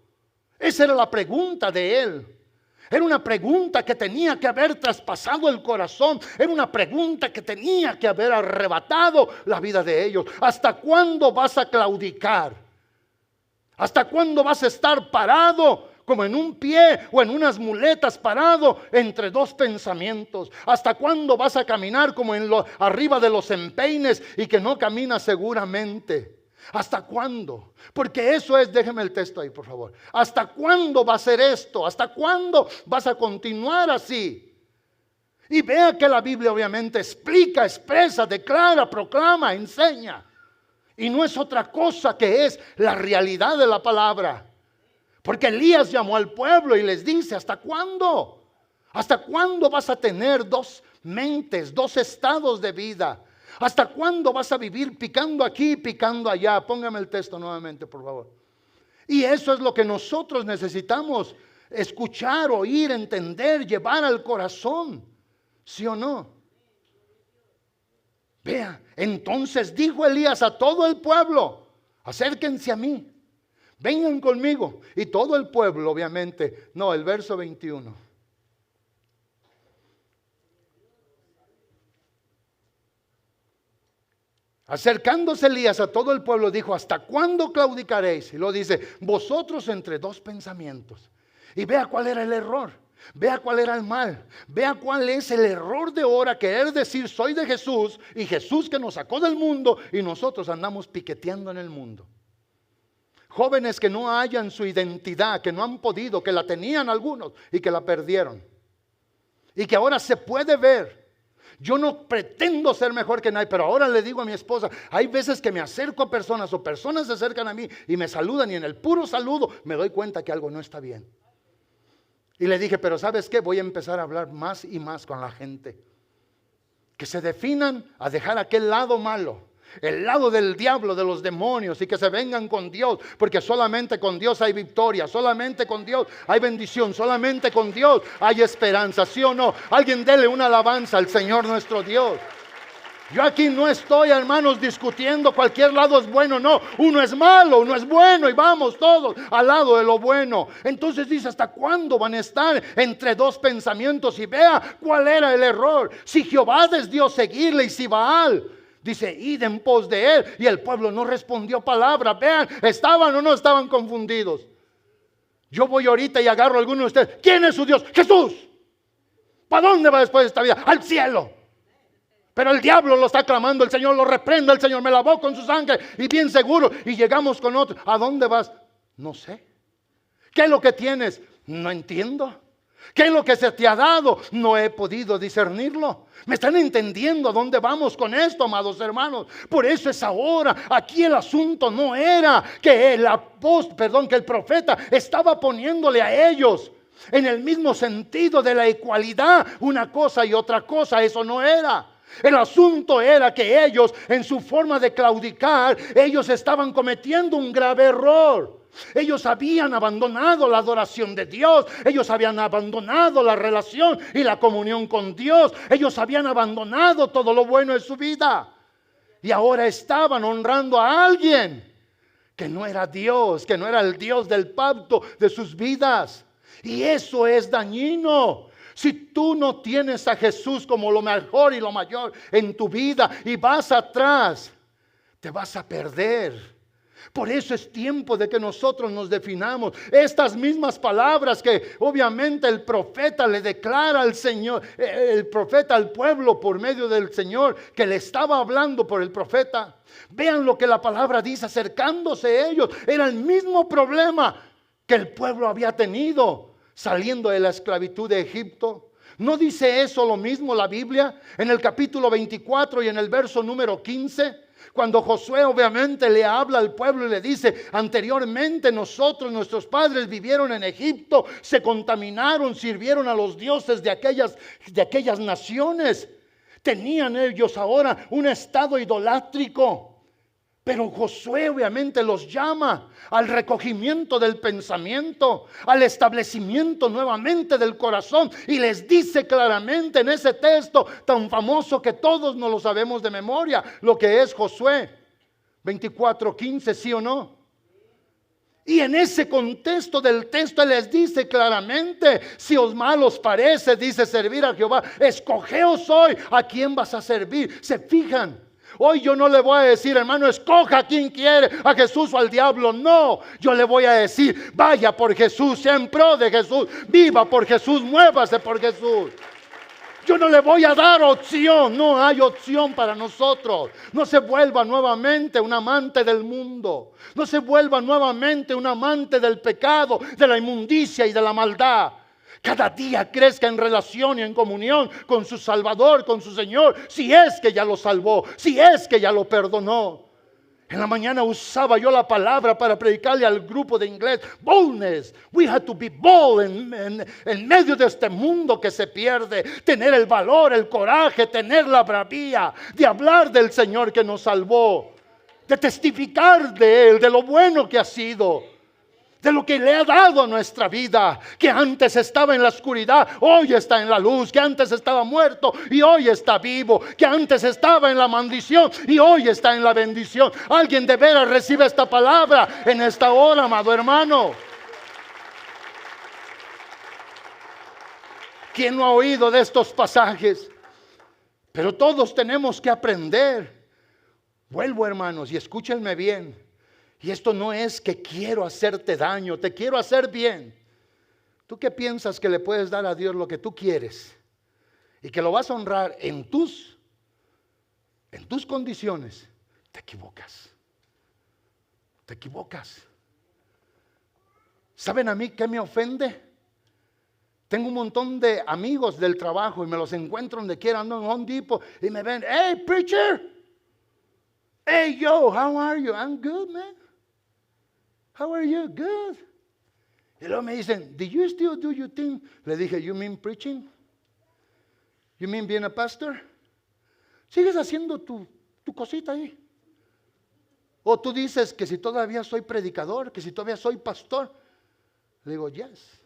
Esa era la pregunta de él. Era una pregunta que tenía que haber traspasado el corazón. Era una pregunta que tenía que haber arrebatado la vida de ellos. ¿Hasta cuándo vas a claudicar? ¿Hasta cuándo vas a estar parado como en un pie o en unas muletas, parado entre dos pensamientos? ¿Hasta cuándo vas a caminar como arriba de los empeines y que no caminas seguramente? ¿Hasta cuándo? Porque eso es, déjeme el texto ahí por favor. ¿Hasta cuándo va a ser esto? ¿Hasta cuándo vas a continuar así? Y vea que la Biblia obviamente explica, expresa, declara, proclama, enseña. Y no es otra cosa que es la realidad de la palabra. Porque Elías llamó al pueblo y les dice, ¿hasta cuándo? ¿Hasta cuándo vas a tener dos mentes, dos estados de vida? ¿Hasta cuándo vas a vivir picando aquí, picando allá? Póngame el texto nuevamente, por favor. Y eso es lo que nosotros necesitamos escuchar, oír, entender, llevar al corazón. ¿Sí o no? Vea, entonces dijo Elías a todo el pueblo: acérquense a mí, vengan conmigo. Y todo el pueblo, obviamente, no, el verso 21. Acercándose Elías a todo el pueblo, dijo: ¿hasta cuándo claudicaréis? Y lo dice: vosotros entre dos pensamientos. Y vea cuál era el error, vea cuál era el mal, vea cuál es el error de ahora, querer decir soy de Jesús, y Jesús que nos sacó del mundo, y nosotros andamos piqueteando en el mundo. Jóvenes que no hallan su identidad, que no han podido, que la tenían algunos y que la perdieron, y que ahora se puede ver. Yo no pretendo ser mejor que nadie, pero ahora le digo a mi esposa, hay veces que me acerco a personas o personas se acercan a mí y me saludan, y en el puro saludo me doy cuenta que algo no está bien. Y le dije: pero ¿sabes qué? Voy a empezar a hablar más y más con la gente, que se definan a dejar aquel lado malo, el lado del diablo, de los demonios, y que se vengan con Dios, porque solamente con Dios hay victoria, solamente con Dios hay bendición, solamente con Dios hay esperanza. ¿Sí o no? Alguien dele una alabanza al Señor nuestro Dios. Yo aquí no estoy, hermanos, discutiendo cualquier lado es bueno, no. Uno es malo, uno es bueno, y vamos todos al lado de lo bueno. Entonces dice: ¿hasta cuándo van a estar entre dos pensamientos? Y vea cuál era el error. Si Jehová es Dios, seguirle, y si Baal, dice, id en pos de él. Y el pueblo no respondió palabra. Vean, ¿estaban o no estaban confundidos? Yo voy ahorita y agarro a alguno de ustedes: ¿quién es su Dios? Jesús. ¿Para dónde va después de esta vida? Al cielo. Pero el diablo lo está clamando, el Señor lo reprenda, el Señor me lavó con su sangre, y bien seguro. Y llegamos con otro: ¿a dónde vas? No sé. ¿Qué es lo que tienes? No entiendo. ¿Qué es lo que se te ha dado? No he podido discernirlo. ¿Me están entendiendo a dónde vamos con esto, amados hermanos? Por eso es ahora. Aquí el asunto no era que que el profeta estaba poniéndole a ellos en el mismo sentido de la igualdad una cosa y otra cosa. Eso no era. El asunto era que ellos, en su forma de claudicar, ellos estaban cometiendo un grave error. Ellos habían abandonado la adoración de Dios. Ellos habían abandonado la relación y la comunión con Dios. Ellos habían abandonado todo lo bueno de su vida. Y ahora estaban honrando a alguien que no era Dios, que no era el Dios del pacto de sus vidas. Y eso es dañino. Si tú no tienes a Jesús como lo mejor y lo mayor en tu vida y vas atrás, te vas a perder. Por eso es tiempo de que nosotros nos definamos. Estas mismas palabras que obviamente el profeta le declara al Señor, el profeta al pueblo por medio del Señor, que le estaba hablando por el profeta. Vean lo que la palabra dice: acercándose ellos. Era el mismo problema que el pueblo había tenido saliendo de la esclavitud de Egipto. ¿No dice eso lo mismo la Biblia? En el capítulo 24 y en el verso número 15, cuando Josué obviamente le habla al pueblo y le dice: anteriormente nuestros padres vivieron en Egipto, se contaminaron, sirvieron a los dioses de aquellas naciones. Tenían ellos ahora un estado idolátrico. Pero Josué obviamente los llama al recogimiento del pensamiento, al establecimiento nuevamente del corazón, y les dice claramente en ese texto tan famoso que todos nos lo sabemos de memoria, lo que es Josué 24:15, ¿sí o no? Y en ese contexto del texto Él les dice claramente: si os mal os parece, dice, servir a Jehová, escogeos hoy a quién vas a servir. ¿Se fijan? Hoy yo no le voy a decir: hermano, escoja a quien quiere, a Jesús o al diablo. No, yo le voy a decir: vaya por Jesús, sea en pro de Jesús, viva por Jesús, muévase por Jesús. Yo no le voy a dar opción. No hay opción para nosotros. No se vuelva nuevamente un amante del mundo. No se vuelva nuevamente un amante del pecado, de la inmundicia y de la maldad. Cada día crezca en relación y en comunión con su Salvador, con su Señor, si es que ya lo salvó, si es que ya lo perdonó. En la mañana usaba yo la palabra para predicarle al grupo de inglés. Boldness. We have to be bold en medio de este mundo que se pierde. Tener el valor, el coraje, tener la bravía de hablar del Señor que nos salvó. De testificar de Él, de lo bueno que ha sido. De lo que le ha dado a nuestra vida, que antes estaba en la oscuridad, hoy está en la luz, que antes estaba muerto y hoy está vivo, que antes estaba en la maldición y hoy está en la bendición. Alguien de veras recibe esta palabra en esta hora, amado hermano. ¿Quién no ha oído de estos pasajes? Pero todos tenemos que aprender. Vuelvo, hermanos, y escúchenme bien. Y esto no es que quiero hacerte daño, te quiero hacer bien. ¿Tú qué piensas que le puedes dar a Dios lo que tú quieres? Y que lo vas a honrar en tus condiciones. Te equivocas. Te equivocas. ¿Saben a mí qué me ofende? Tengo un montón de amigos del trabajo y me los encuentro donde quiera, ando en Home Depot y me ven, hey preacher, hey yo, how are you? I'm good, man. How are you? Good. Y luego me dicen, do you still do your thing? Le dije, you mean preaching? You mean being a pastor? ¿Sigues haciendo tu cosita ahí? O tú dices que si todavía soy predicador, que si todavía soy pastor. Le digo, yes.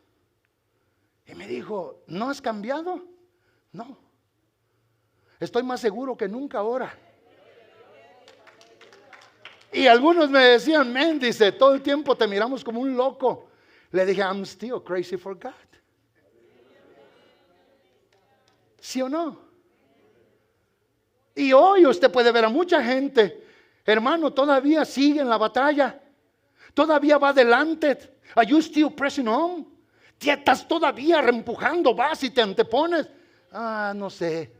Y me dijo, ¿no has cambiado? No. Estoy más seguro que nunca ahora. Y algunos me decían, man, dice, todo el tiempo te miramos como un loco. Le dije, I'm still crazy for God. ¿Sí o no? Y hoy usted puede ver a mucha gente, hermano, todavía sigue en la batalla. Todavía va adelante. Are you still pressing on? Estás todavía reempujando, vas y te antepones. No sé.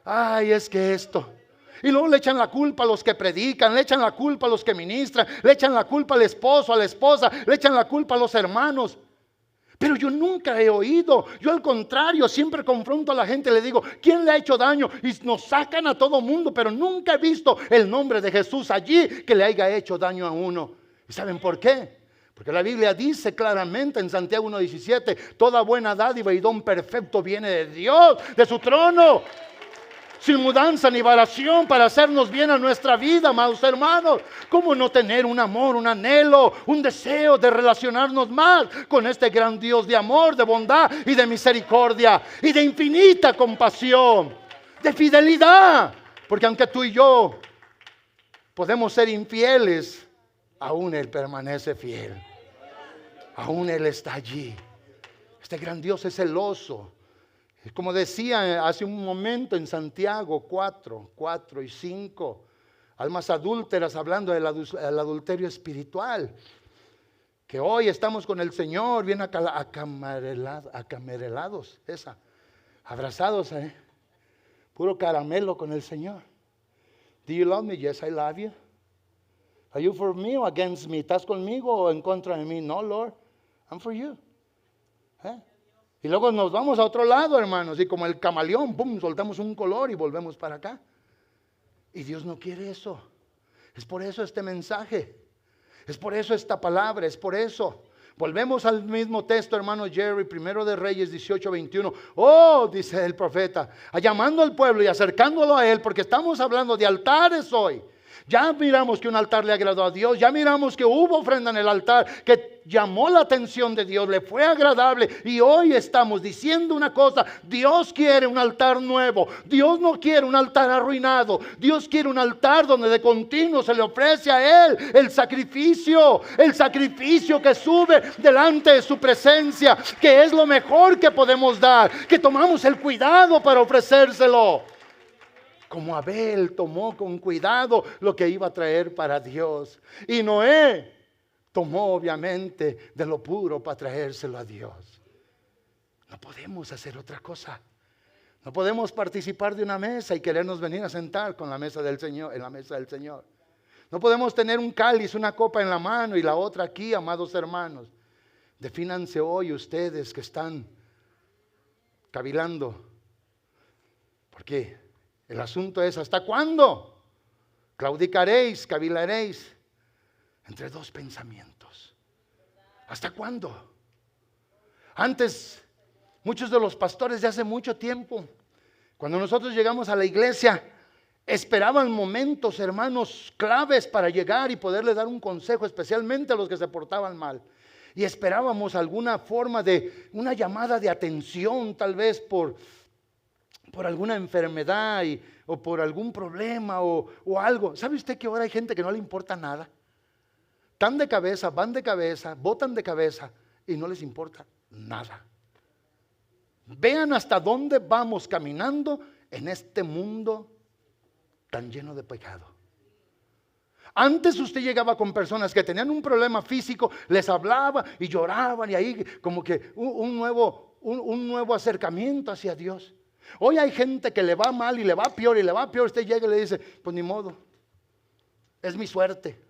Ay, es que esto. Y luego le echan la culpa a los que predican, le echan la culpa a los que ministran, le echan la culpa al esposo, a la esposa, le echan la culpa a los hermanos. Pero yo nunca he oído, yo al contrario, siempre confronto a la gente, le digo, ¿quién le ha hecho daño? Y nos sacan a todo mundo, pero nunca he visto el nombre de Jesús allí que le haya hecho daño a uno. ¿Y saben por qué? Porque la Biblia dice claramente en Santiago 1:17, toda buena dádiva y don perfecto viene de Dios, de su trono. Sin mudanza ni variación para hacernos bien a nuestra vida, amados hermanos. ¿Cómo no tener un amor, un anhelo, un deseo de relacionarnos más con este gran Dios de amor, de bondad y de misericordia y de infinita compasión, de fidelidad? Porque aunque tú y yo podemos ser infieles, aún Él permanece fiel. Aún Él está allí. Este gran Dios es celoso. Como decía hace un momento en Santiago 4 y 5, almas adúlteras, hablando del adulterio espiritual, que hoy estamos con el Señor bien acamerelados, abrazados, puro caramelo con el Señor. Do you love me? Yes, I love you. Are you for me or against me? ¿Estás conmigo o en contra de mí? No, Lord, I'm for you. Y luego nos vamos a otro lado, hermanos, y como el camaleón, ¡pum!, soltamos un color y volvemos para acá. Y Dios no quiere eso. Es por eso este mensaje. Es por eso esta palabra, es por eso. Volvemos al mismo texto, hermano Jerry, 1 de Reyes 18:21. Oh, dice el profeta, llamando al pueblo y acercándolo a él, porque estamos hablando de altares hoy. Ya miramos que un altar le agradó a Dios, ya miramos que hubo ofrenda en el altar, que llamó la atención de Dios, le fue agradable. Y hoy estamos diciendo una cosa, Dios quiere un altar nuevo, Dios no quiere un altar arruinado, Dios quiere un altar donde de continuo se le ofrece a Él el sacrificio que sube delante de su presencia, que es lo mejor que podemos dar, que tomamos el cuidado para ofrecérselo. Como Abel tomó con cuidado lo que iba a traer para Dios. Y Noé tomó obviamente de lo puro para traérselo a Dios. No podemos hacer otra cosa. No podemos participar de una mesa y querernos venir a sentar con la mesa del Señor, en la mesa del Señor. No podemos tener un cáliz, una copa en la mano y la otra aquí, amados hermanos. Defínanse hoy ustedes que están cavilando. ¿Por qué? El asunto es, ¿hasta cuándo? Claudicaréis, cavilaréis entre dos pensamientos. ¿Hasta cuándo? Antes, muchos de los pastores de hace mucho tiempo, cuando nosotros llegamos a la iglesia, esperaban momentos, hermanos, claves para llegar y poderle dar un consejo, especialmente a los que se portaban mal. Y esperábamos alguna forma de, una llamada de atención, tal vez por alguna enfermedad o por algún problema o algo. ¿Sabe usted que ahora hay gente que no le importa nada? Están de cabeza, van de cabeza, botan de cabeza y no les importa nada. Vean hasta dónde vamos caminando en este mundo tan lleno de pecado. Antes usted llegaba con personas que tenían un problema físico, les hablaba y lloraban y ahí como que un nuevo acercamiento hacia Dios. Hoy hay gente que le va mal y le va peor y le va peor. Usted llega y le dice, pues ni modo, es mi suerte.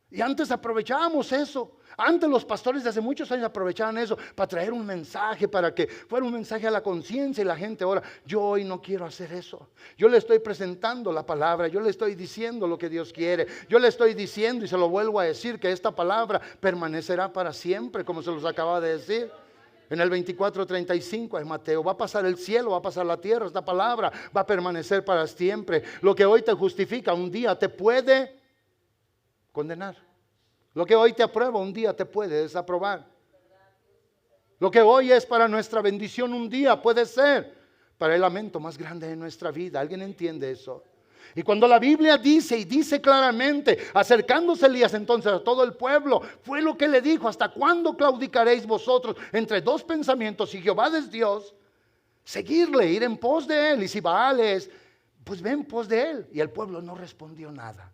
Y antes aprovechábamos eso. Antes los pastores de hace muchos años aprovechaban eso para traer un mensaje, para que fuera un mensaje a la conciencia y la gente ahora, yo hoy no quiero hacer eso. Yo le estoy presentando la palabra, yo le estoy diciendo lo que Dios quiere. Yo le estoy diciendo y se lo vuelvo a decir que esta palabra permanecerá para siempre, como se los acaba de decir. En el 24:35 de Mateo, va a pasar el cielo, va a pasar la tierra, esta palabra va a permanecer para siempre. Lo que hoy te justifica un día te puede condenar. Lo que hoy te aprueba un día te puede desaprobar. Lo que hoy es para nuestra bendición un día puede ser para el lamento más grande de nuestra vida. ¿Alguien entiende eso? Y cuando la Biblia dice y dice claramente, acercándose Elías entonces a todo el pueblo, fue lo que le dijo: ¿hasta cuándo claudicaréis vosotros entre dos pensamientos? Si Jehová es Dios, seguirle, ir en pos de él, y si Baal es, pues ve en pos de él. Y el pueblo no respondió nada.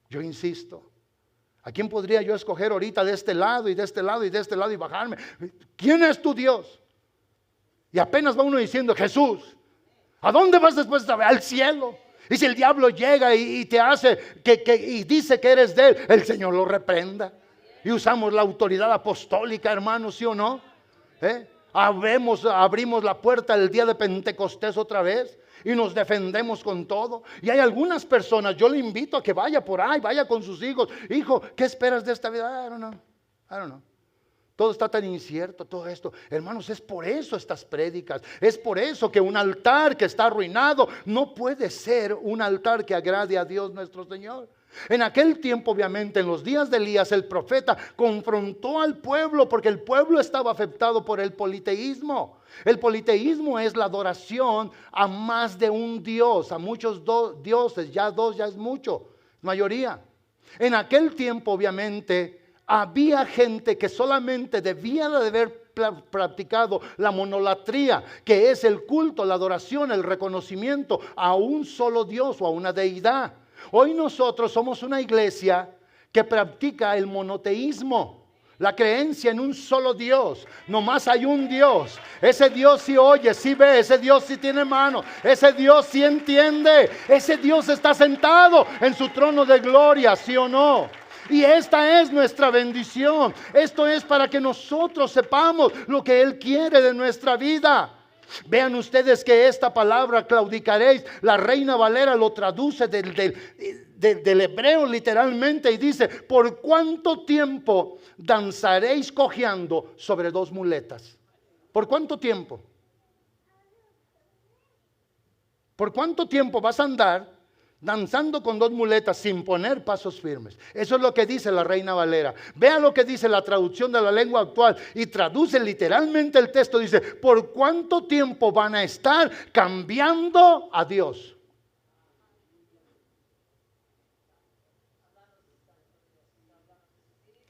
Yo insisto, ¿a quién podría yo escoger ahorita de este lado y de este lado y de este lado y bajarme? ¿Quién es tu Dios? Y apenas va uno diciendo, Jesús. ¿A dónde vas después de saber? Al cielo. Y si el diablo llega y te hace y dice que eres de él, el Señor lo reprenda. Y usamos la autoridad apostólica, hermanos, ¿sí o no? Abrimos la puerta el día de Pentecostés otra vez y nos defendemos con todo. Y hay algunas personas, yo le invito a que vaya por ahí, vaya con sus hijos. Hijo, ¿qué esperas de esta vida? I don't know. Todo está tan incierto, todo esto. Hermanos, es por eso estas prédicas. Es por eso que un altar que está arruinado no puede ser un altar que agrade a Dios nuestro Señor. En aquel tiempo, obviamente, en los días de Elías, el profeta confrontó al pueblo porque el pueblo estaba afectado por el politeísmo. El politeísmo es la adoración a más de un Dios, a muchos dioses. Ya dos ya es mucho, mayoría. En aquel tiempo, obviamente, había gente que solamente debía de haber practicado la monolatría, que es el culto, la adoración, el reconocimiento a un solo Dios o a una deidad. Hoy nosotros somos una iglesia que practica el monoteísmo, la creencia en un solo Dios. Nomás hay un Dios. Ese Dios sí oye, sí ve, ese Dios sí tiene mano, ese Dios sí entiende, ese Dios está sentado en su trono de gloria, ¿sí o no? Y esta es nuestra bendición. Esto es para que nosotros sepamos lo que Él quiere de nuestra vida. Vean ustedes que esta palabra claudicaréis, la Reina Valera lo traduce del hebreo literalmente y dice: ¿por cuánto tiempo danzaréis cojeando sobre dos muletas? ¿Por cuánto tiempo? ¿Por cuánto tiempo vas a andar danzando con dos muletas sin poner pasos firmes? Eso es lo que dice la Reina Valera. Vea lo que dice la traducción de la lengua actual y traduce literalmente el texto. Dice: ¿por cuánto tiempo van a estar cambiando a Dios?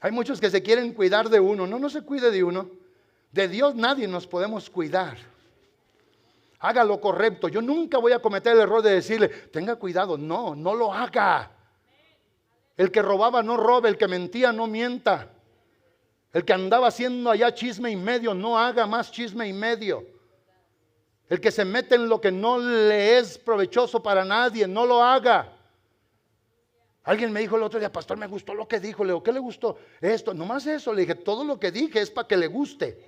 Hay muchos que se quieren cuidar de uno. No se cuide de uno. De Dios nadie nos podemos cuidar. Haga lo correcto. Yo nunca voy a cometer el error de decirle: tenga cuidado. No lo haga. El que robaba no robe, el que mentía no mienta. El que andaba haciendo allá chisme y medio, no haga más chisme y medio. El que se mete en lo que no le es provechoso para nadie, no lo haga. Alguien me dijo el otro día: pastor, me gustó lo que dijo. Le digo: ¿qué le gustó? Esto, nomás eso. Le dije: todo lo que dije es para que le guste.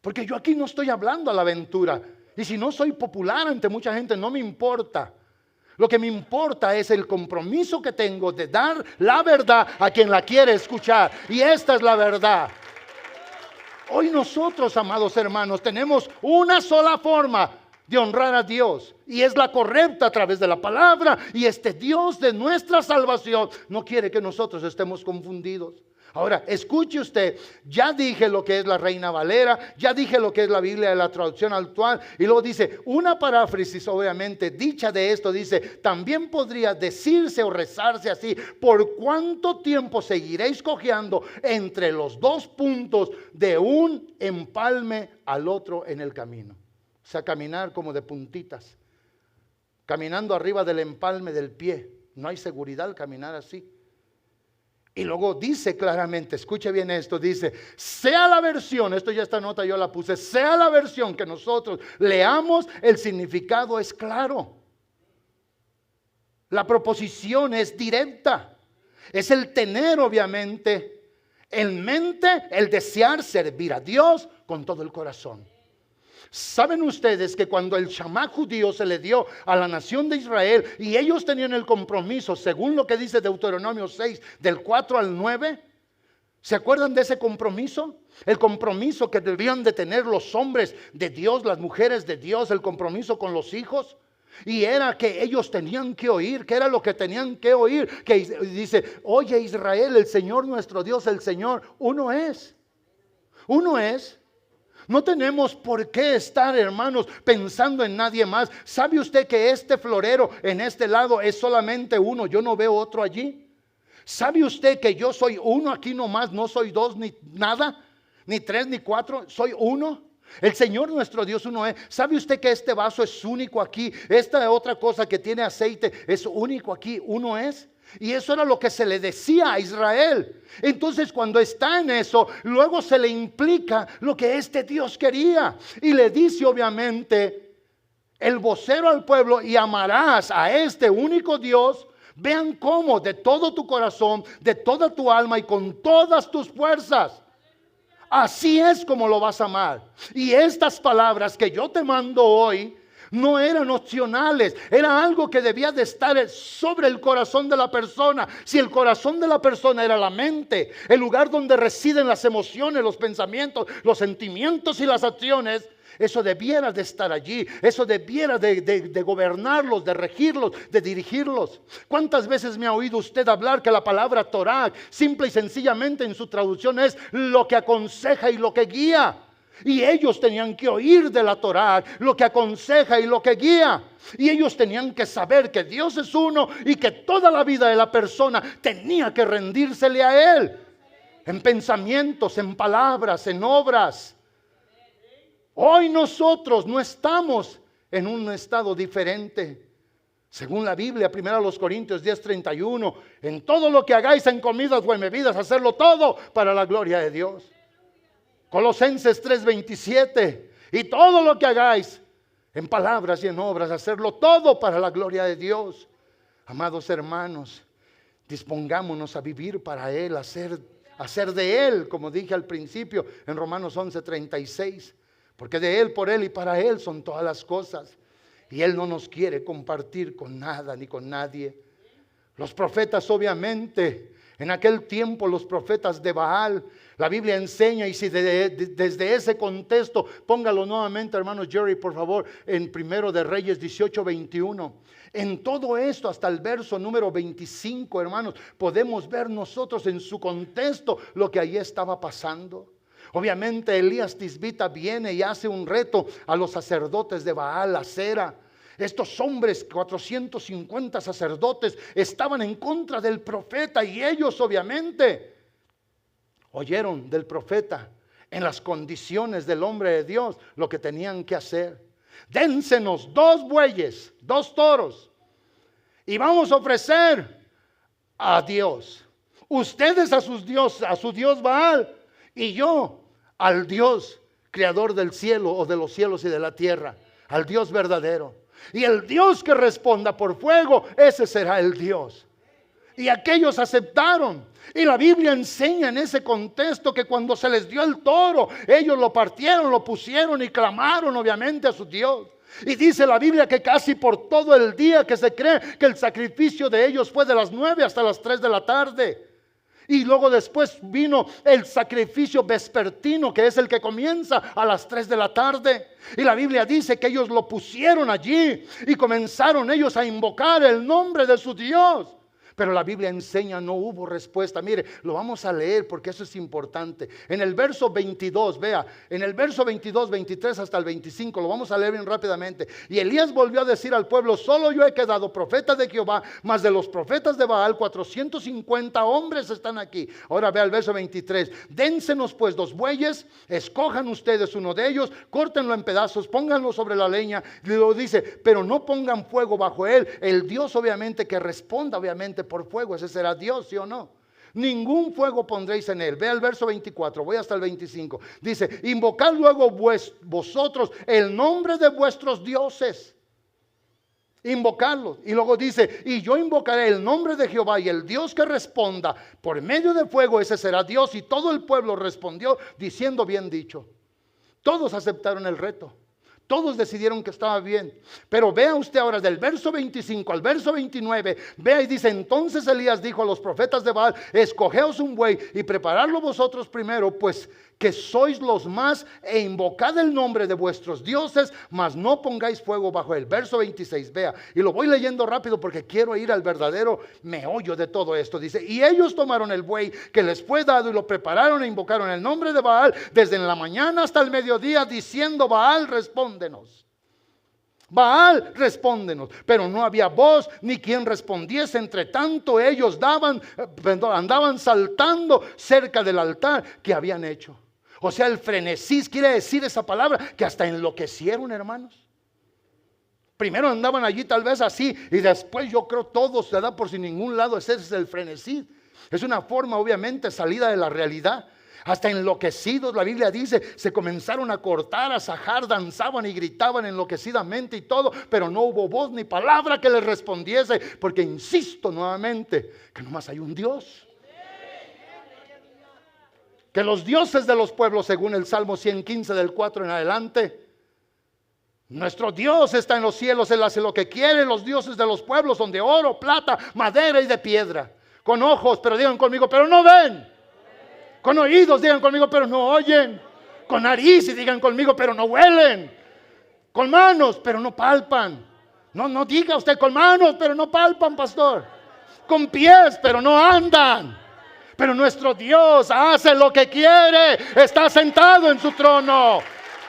Porque yo aquí no estoy hablando a la aventura. Y si no soy popular ante mucha gente, no me importa. Lo que me importa es el compromiso que tengo de dar la verdad a quien la quiere escuchar. Y esta es la verdad. Hoy nosotros, amados hermanos, tenemos una sola forma de honrar a Dios, y es la correcta a través de la palabra. Y este Dios de nuestra salvación no quiere que nosotros estemos confundidos. Ahora, escuche usted, ya dije lo que es la Reina Valera, ya dije lo que es la Biblia de la traducción actual, y luego dice, una paráfrasis obviamente dicha de esto, dice, también podría decirse o rezarse así: ¿por cuánto tiempo seguiréis cojeando entre los dos puntos de un empalme al otro en el camino? O sea, caminar como de puntitas, caminando arriba del empalme del pie. No hay seguridad al caminar así. Y luego dice claramente, escuche bien esto, dice, sea la versión, esto ya esta nota yo la puse, sea la versión que nosotros leamos, el significado es claro. La proposición es directa. Es el tener obviamente en mente el desear servir a Dios con todo el corazón. ¿Saben ustedes que cuando el Shema judío se le dio a la nación de Israel y ellos tenían el compromiso, según lo que dice Deuteronomio 6, del 4 al 9? ¿Se acuerdan de ese compromiso? El compromiso que debían de tener los hombres de Dios, las mujeres de Dios, el compromiso con los hijos. Y era que ellos tenían que oír. ¿Qué era lo que tenían que oír? Que dice, oye Israel, el Señor nuestro Dios, el Señor, uno es. Uno es. No tenemos por qué estar, hermanos, pensando en nadie más. ¿Sabe usted que este florero en este lado es solamente uno? Yo no veo otro allí. ¿Sabe usted que yo soy uno aquí nomás? No soy dos ni nada, ni tres ni cuatro, soy uno. El Señor nuestro Dios uno es. ¿Sabe usted que este vaso es único aquí? Esta otra cosa que tiene aceite es único aquí, uno es. Y eso era lo que se le decía a Israel. Entonces cuando está en eso, luego se le implica lo que este Dios quería. Y le dice obviamente el vocero al pueblo: y amarás a este único Dios. Vean cómo, de todo tu corazón, de toda tu alma y con todas tus fuerzas. Así es como lo vas a amar. Y estas palabras que yo te mando hoy no eran opcionales, era algo que debía de estar sobre el corazón de la persona. Si el corazón de la persona era la mente, el lugar donde residen las emociones, los pensamientos, los sentimientos y las acciones, eso debiera de estar allí. Eso debiera de gobernarlos, de regirlos, de dirigirlos. ¿Cuántas veces me ha oído usted hablar que la palabra Torah, simple y sencillamente en su traducción, es lo que aconseja y lo que guía? Y ellos tenían que oír de la Torá lo que aconseja y lo que guía. Y ellos tenían que saber que Dios es uno y que toda la vida de la persona tenía que rendírsele a Él. En pensamientos, en palabras, en obras. Hoy nosotros no estamos en un estado diferente. Según la Biblia, 1 Corintios 10:31, en todo lo que hagáis en comidas o en bebidas, hacerlo todo para la gloria de Dios. Colosenses 3:27, y todo lo que hagáis en palabras y en obras, hacerlo todo para la gloria de Dios. Amados hermanos, dispongámonos a vivir para Él, hacer de Él, como dije al principio en Romanos 11:36, porque de Él, por Él y para Él son todas las cosas. Y Él no nos quiere compartir con nada ni con nadie. Los profetas obviamente, en aquel tiempo los profetas de Baal, la Biblia enseña, y si desde ese contexto, póngalo nuevamente, hermano Jerry, por favor, en 1 de Reyes 18:21. En todo esto, hasta el verso número 25, hermanos, podemos ver nosotros en su contexto lo que allí estaba pasando. Obviamente Elías Tisbita viene y hace un reto a los sacerdotes de Baal, Acera. Estos hombres, 450 sacerdotes, estaban en contra del profeta, y ellos obviamente oyeron del profeta en las condiciones del hombre de Dios lo que tenían que hacer. Dénsenos 2 bueyes, 2 toros, y vamos a ofrecer a Dios. Ustedes a su Dios Baal, y yo al Dios creador del cielo o de los cielos y de la tierra, al Dios verdadero. Y el Dios que responda por fuego, ese será el Dios. Y aquellos aceptaron. Y la Biblia enseña en ese contexto que cuando se les dio el toro, ellos lo partieron, lo pusieron y clamaron obviamente a su Dios. Y dice la Biblia que casi por todo el día, que se cree que el sacrificio de ellos fue de las 9 hasta las 3 de la tarde. Y luego después vino el sacrificio vespertino, que es el que comienza a las 3 de la tarde. Y la Biblia dice que ellos lo pusieron allí y comenzaron ellos a invocar el nombre de su Dios. Pero la Biblia enseña, no hubo respuesta. Mire, lo vamos a leer porque eso es importante. En el verso 22, vea, en el verso 22, 23 hasta el 25, lo vamos a leer bien rápidamente. Y Elías volvió a decir al pueblo: solo yo he quedado profeta de Jehová, mas de los profetas de Baal 450 hombres están aquí. Ahora vea el verso 23. Dénsenos pues 2 bueyes, escojan ustedes uno de ellos, córtenlo en pedazos, pónganlo sobre la leña. Y luego dice, pero no pongan fuego bajo él. El Dios obviamente que responda obviamente por fuego, ese será Dios, ¿sí o no? Ningún fuego pondréis en él. Ve el verso 24, voy hasta el 25. Dice, invocad luego vosotros el nombre de vuestros dioses. Invocadlos. Y luego dice, y yo invocaré el nombre de Jehová, y el Dios que responda por medio de fuego, ese será Dios. Y todo el pueblo respondió diciendo, bien dicho. Todos aceptaron el reto. Todos decidieron que estaba bien. Pero vea usted ahora del verso 25 al verso 29. Vea y dice, entonces Elías dijo a los profetas de Baal, escogeos un buey y preparadlo vosotros primero, pues que sois los más, e invocad el nombre de vuestros dioses, mas no pongáis fuego bajo él. Verso 26, vea, y lo voy leyendo rápido porque quiero ir al verdadero meollo de todo esto. Dice, y ellos tomaron el buey que les fue dado y lo prepararon e invocaron el nombre de Baal desde en la mañana hasta el mediodía, diciendo, Baal, respóndenos. Baal, respóndenos. Pero no había voz ni quien respondiese. Entre tanto ellos andaban saltando cerca del altar que habían hecho. O sea, el frenesí quiere decir esa palabra que hasta enloquecieron, hermanos. Primero andaban allí tal vez así, y después yo creo todos se da por sin ningún lado. Ese es el frenesí. Es una forma obviamente salida de la realidad. Hasta enloquecidos, la Biblia dice, se comenzaron a cortar, a sajar, danzaban y gritaban enloquecidamente y todo, pero no hubo voz ni palabra que les respondiese, porque insisto nuevamente, que nomás hay un Dios. Que los dioses de los pueblos, según el Salmo 115 del 4 en adelante, nuestro Dios está en los cielos, Él hace lo que quiere. Los dioses de los pueblos son de oro, plata, madera y de piedra, con ojos, pero digan conmigo, pero no ven. Con oídos, digan conmigo, pero no oyen. Con nariz y digan conmigo, pero no huelen. Con manos, pero no palpan. No diga usted con manos, pero no palpan, pastor. Con pies, pero no andan. Pero nuestro Dios hace lo que quiere. Está sentado en su trono.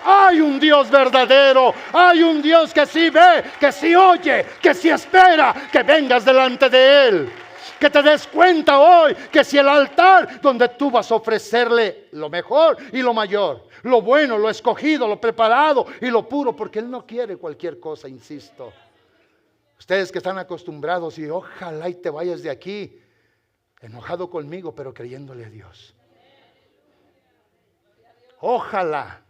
Hay un Dios verdadero. Hay un Dios que sí ve, que sí oye, que sí espera que vengas delante de Él. Que te des cuenta hoy que si el altar donde tú vas a ofrecerle lo mejor y lo mayor, lo bueno, lo escogido, lo preparado y lo puro, porque Él no quiere cualquier cosa, insisto. Ustedes que están acostumbrados y ojalá y te vayas de aquí enojado conmigo, pero creyéndole a Dios. Ojalá.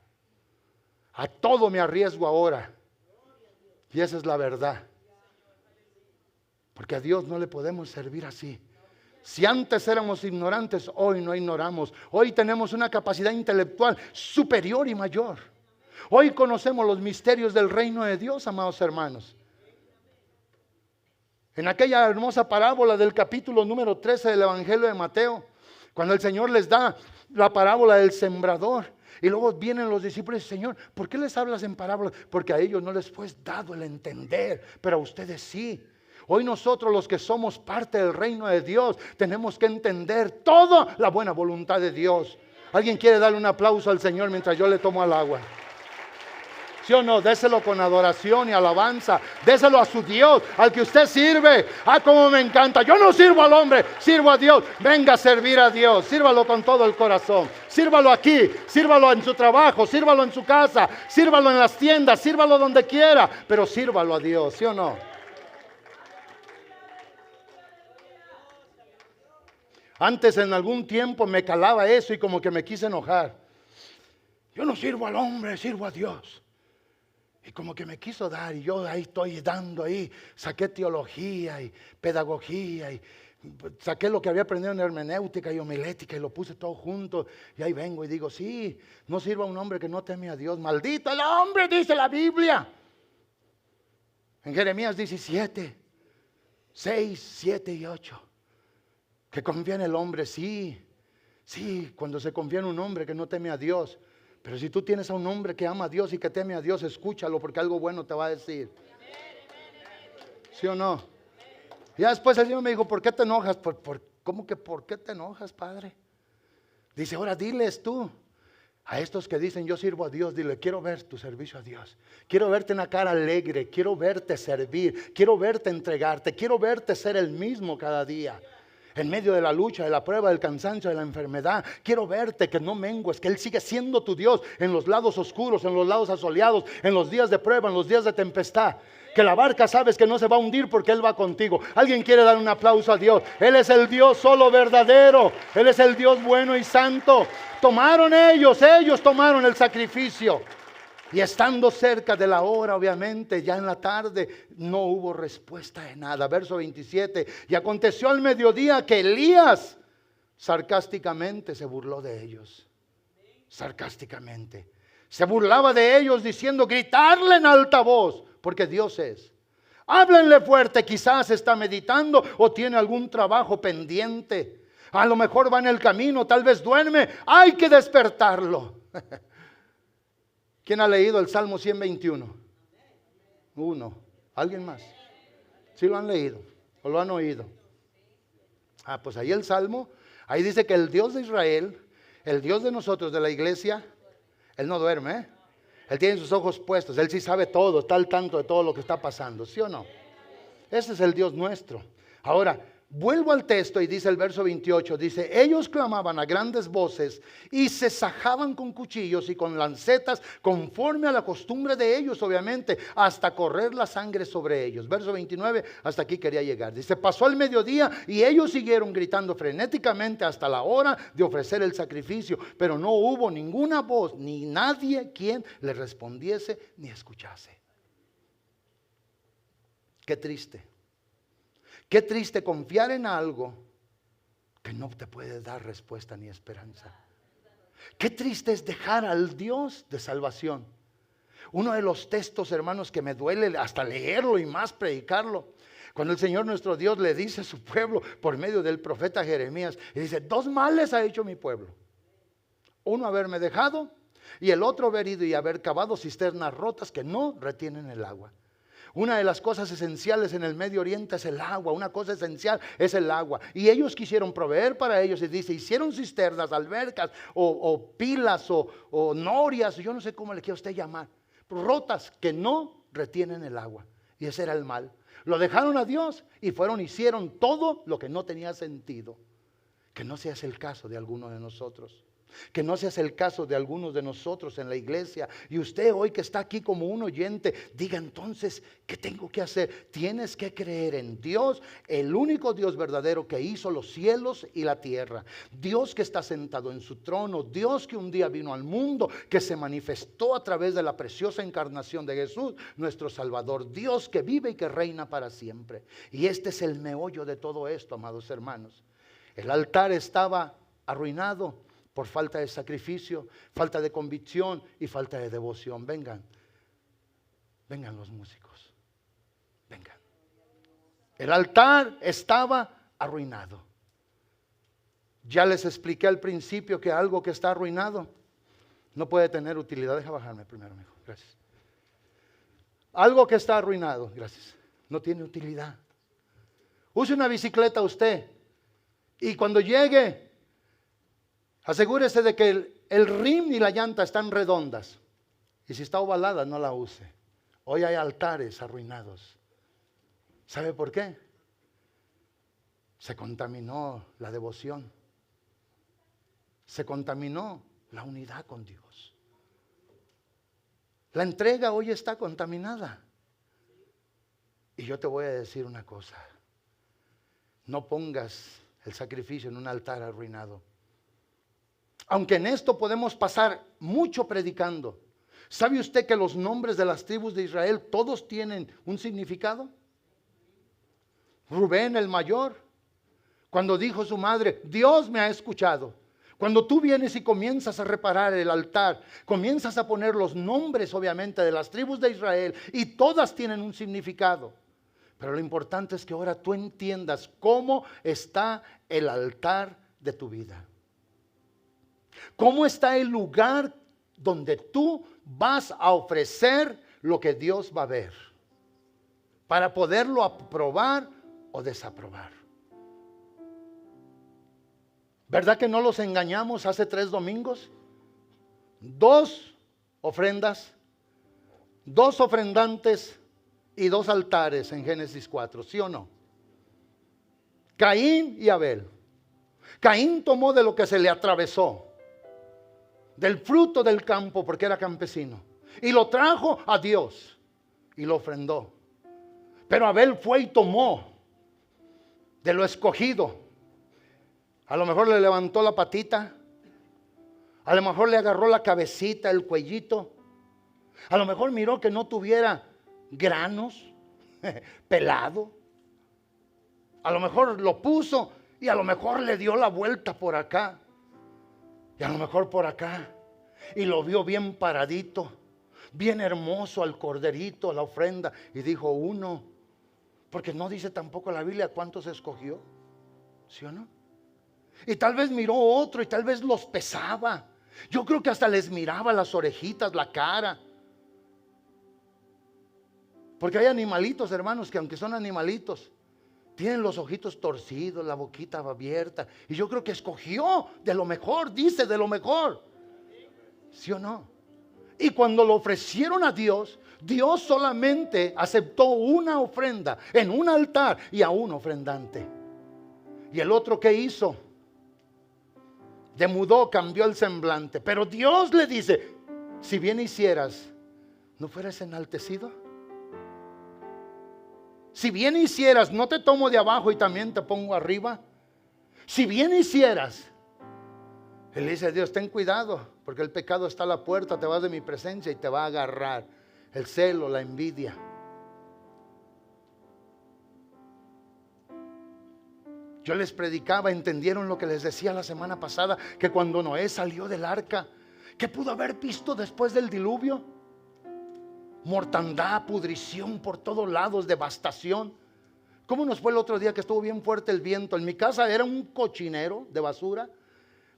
A todo me arriesgo ahora. Y esa es la verdad. Porque a Dios no le podemos servir así. Si antes éramos ignorantes, hoy no ignoramos. Hoy tenemos una capacidad intelectual superior y mayor. Hoy conocemos los misterios del reino de Dios, amados hermanos. En aquella hermosa parábola del capítulo número 13 del Evangelio de Mateo, cuando el Señor les da la parábola del sembrador, y luego vienen los discípulos y dicen, Señor, ¿por qué les hablas en parábolas? Porque a ellos no les fue dado el entender, pero a ustedes sí. Hoy nosotros los que somos parte del reino de Dios tenemos que entender toda la buena voluntad de Dios. ¿Alguien quiere darle un aplauso al Señor mientras yo le tomo al agua? ¿Sí o no? Déselo con adoración y alabanza. Déselo a su Dios, al que usted sirve. Ah, cómo me encanta. Yo no sirvo al hombre, sirvo a Dios. Venga a servir a Dios. Sírvalo con todo el corazón. Sírvalo aquí, sírvalo en su trabajo, sírvalo en su casa, sírvalo en las tiendas, sírvalo donde quiera. Pero sírvalo a Dios, ¿sí o no? Antes en algún tiempo me calaba eso y como que me quise enojar. Yo no sirvo al hombre, sirvo a Dios. Y como que me quiso dar y yo ahí estoy dando ahí. Saqué teología y pedagogía y saqué lo que había aprendido en hermenéutica y homilética y lo puse todo junto. Y ahí vengo y digo, sí, no sirva un hombre que no teme a Dios. Maldito el hombre, dice la Biblia. En Jeremías 17, 6, 7 y 8. Que confía en el hombre, sí. Sí, cuando se confía en un hombre que no teme a Dios. Pero si tú tienes a un hombre que ama a Dios y que teme a Dios, escúchalo porque algo bueno te va a decir. ¿Sí o no? Ya después el Señor me dijo, ¿por qué te enojas? ¿Cómo que por qué te enojas, Padre? Dice, ahora diles tú a estos que dicen, yo sirvo a Dios, dile, quiero ver tu servicio a Dios. Quiero verte una cara alegre, quiero verte servir, quiero verte entregarte, quiero verte ser el mismo cada día. En medio de la lucha, de la prueba, del cansancio, de la enfermedad, quiero verte que no mengues, que Él sigue siendo tu Dios en los lados oscuros, en los lados asoleados, en los días de prueba, en los días de tempestad. Que la barca sabes que no se va a hundir porque Él va contigo. Alguien quiere dar un aplauso a Dios. Él es el Dios solo verdadero. Él es el Dios bueno y santo. Ellos tomaron el sacrificio. Y estando cerca de la hora, obviamente, ya en la tarde, no hubo respuesta de nada. Verso 27. Y aconteció al mediodía que Elías sarcásticamente se burló de ellos. Sarcásticamente. Se burlaba de ellos diciendo, gritarle en alta voz. Porque Dios es. Háblenle fuerte, quizás está meditando o tiene algún trabajo pendiente. A lo mejor va en el camino, tal vez duerme. Hay que despertarlo. ¿Quién ha leído el Salmo 121? Uno. ¿Alguien más? ¿Sí lo han leído o lo han oído? Pues ahí el Salmo, ahí dice que el Dios de Israel, el Dios de nosotros, de la iglesia, Él no duerme, ¿eh? Él tiene sus ojos puestos, Él sí sabe todo, está al tanto de todo lo que está pasando, ¿sí o no? Ese es el Dios nuestro. Ahora, vuelvo al texto y dice el verso 28, dice, ellos clamaban a grandes voces y se sajaban con cuchillos y con lancetas conforme a la costumbre de ellos, obviamente, hasta correr la sangre sobre ellos. Verso 29, hasta aquí quería llegar. Dice, pasó el mediodía y ellos siguieron gritando frenéticamente hasta la hora de ofrecer el sacrificio, pero no hubo ninguna voz ni nadie quien le respondiese ni escuchase. Qué triste. Qué triste confiar en algo que no te puede dar respuesta ni esperanza. Qué triste es dejar al Dios de salvación. Uno de los textos, hermanos, que me duele hasta leerlo y más predicarlo. Cuando el Señor nuestro Dios le dice a su pueblo por medio del profeta Jeremías, y dice, 2 males ha hecho mi pueblo. Uno, haberme dejado, y el otro, haber ido y haber cavado cisternas rotas que no retienen el agua. Una de las cosas esenciales en el Medio Oriente es el agua. Una cosa esencial es el agua. Y ellos quisieron proveer para ellos. Y dice, hicieron cisternas, albercas o pilas o norias. Yo no sé cómo le quiere usted llamar. Rotas que no retienen el agua. Y ese era el mal. Lo dejaron a Dios y hicieron todo lo que no tenía sentido. Que no se hace el caso de alguno de nosotros. Que no se hace el caso de algunos de nosotros en la iglesia. Y usted hoy que está aquí como un oyente, diga entonces, ¿qué tengo que hacer? Tienes que creer en Dios, el único Dios verdadero que hizo los cielos y la tierra. Dios que está sentado en su trono. Dios que un día vino al mundo, que se manifestó a través de la preciosa encarnación de Jesús, nuestro Salvador. Dios que vive y que reina para siempre. Y este es el meollo de todo esto, amados hermanos. El altar estaba arruinado por falta de sacrificio, falta de convicción y falta de devoción. Vengan los músicos, vengan. El altar estaba arruinado. Ya les expliqué al principio que algo que está arruinado no puede tener utilidad. Deja bajarme primero, mijo. Gracias. Algo que está arruinado, gracias, no tiene utilidad. Use una bicicleta usted y cuando llegue, asegúrese de que el rim y la llanta están redondas. Y si está ovalada, no la use. Hoy hay altares arruinados. ¿Sabe por qué? Se contaminó la devoción. Se contaminó la unidad con Dios. La entrega hoy está contaminada. Y yo te voy a decir una cosa. No pongas el sacrificio en un altar arruinado. Aunque en esto podemos pasar mucho predicando. ¿Sabe usted que los nombres de las tribus de Israel todos tienen un significado? Rubén el mayor. Cuando dijo su madre, Dios me ha escuchado. Cuando tú vienes y comienzas a reparar el altar, comienzas a poner los nombres obviamente de las tribus de Israel y todas tienen un significado. Pero lo importante es que ahora tú entiendas cómo está el altar de tu vida. ¿Cómo está el lugar donde tú vas a ofrecer lo que Dios va a ver? Para poderlo aprobar o desaprobar. ¿Verdad que no los engañamos hace 3 domingos? 2 ofrendas, 2 ofrendantes y 2 altares en Génesis 4, ¿sí o no? Caín y Abel. Caín tomó de lo que se le atravesó, del fruto del campo, porque era campesino, y lo trajo a Dios y lo ofrendó. Pero Abel fue y tomó de lo escogido. A lo mejor le levantó la patita, a lo mejor le agarró la cabecita, el cuellito, a lo mejor miró que no tuviera granos, pelado, a lo mejor lo puso y a lo mejor le dio la vuelta por acá y a lo mejor por acá y lo vio bien paradito, bien hermoso al corderito, a la ofrenda, y dijo 1, porque no dice tampoco la Biblia cuántos escogió, ¿sí o no? Y tal vez miró otro y tal vez los pesaba. Yo creo que hasta les miraba las orejitas, la cara. Porque hay animalitos, hermanos, que aunque son animalitos, tienen los ojitos torcidos, la boquita abierta. Y yo creo que escogió de lo mejor, dice de lo mejor. ¿Sí o no? Y cuando lo ofrecieron a Dios, Dios solamente aceptó una ofrenda en un altar y a un ofrendante. ¿Y el otro qué hizo? Demudó, cambió el semblante. Pero Dios le dice, si bien hicieras, ¿no fueras enaltecido? Si bien hicieras, ¿no te tomo de abajo y también te pongo arriba? Si bien hicieras. Él le dice a Dios, ten cuidado, porque el pecado está a la puerta, te vas de mi presencia y te va a agarrar. El celo, la envidia. Yo les predicaba, entendieron lo que les decía la semana pasada, que cuando Noé salió del arca, ¿qué pudo haber visto después del diluvio? Mortandad, pudrición por todos lados, devastación. ¿Cómo nos fue el otro día que estuvo bien fuerte el viento? En mi casa era un cochinero de basura.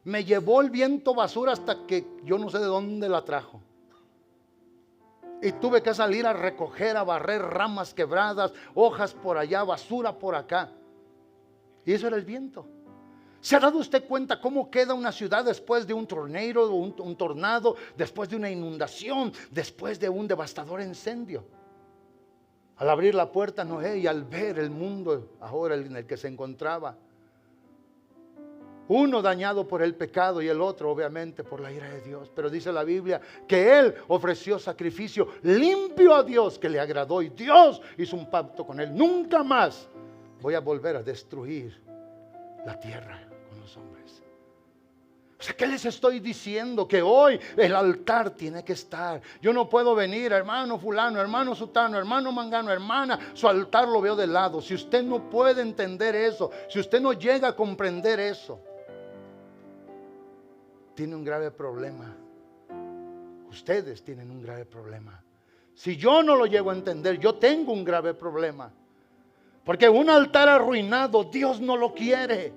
Me llevó el viento basura hasta que yo no sé de dónde la trajo. Y tuve que salir a recoger, a barrer ramas quebradas, hojas por allá, basura por acá. Y eso era el viento. ¿Se ha dado usted cuenta cómo queda una ciudad después de un tornado, un tornado, después de una inundación, después de un devastador incendio? Al abrir la puerta Noé y al ver el mundo ahora en el que se encontraba, uno dañado por el pecado y el otro obviamente por la ira de Dios. Pero dice la Biblia que él ofreció sacrificio limpio a Dios, que le agradó, y Dios hizo un pacto con él. Nunca más voy a volver a destruir la tierra con los hombres. O sea, ¿qué les estoy diciendo? Que hoy el altar tiene que estar. Yo no puedo venir, hermano fulano, hermano sutano, hermano mangano, hermana, su altar lo veo de lado. Si usted no puede entender eso, si usted no llega a comprender eso, tiene un grave problema. Ustedes tienen un grave problema. Si yo no lo llego a entender, yo tengo un grave problema. Porque un altar arruinado, Dios no lo quiere.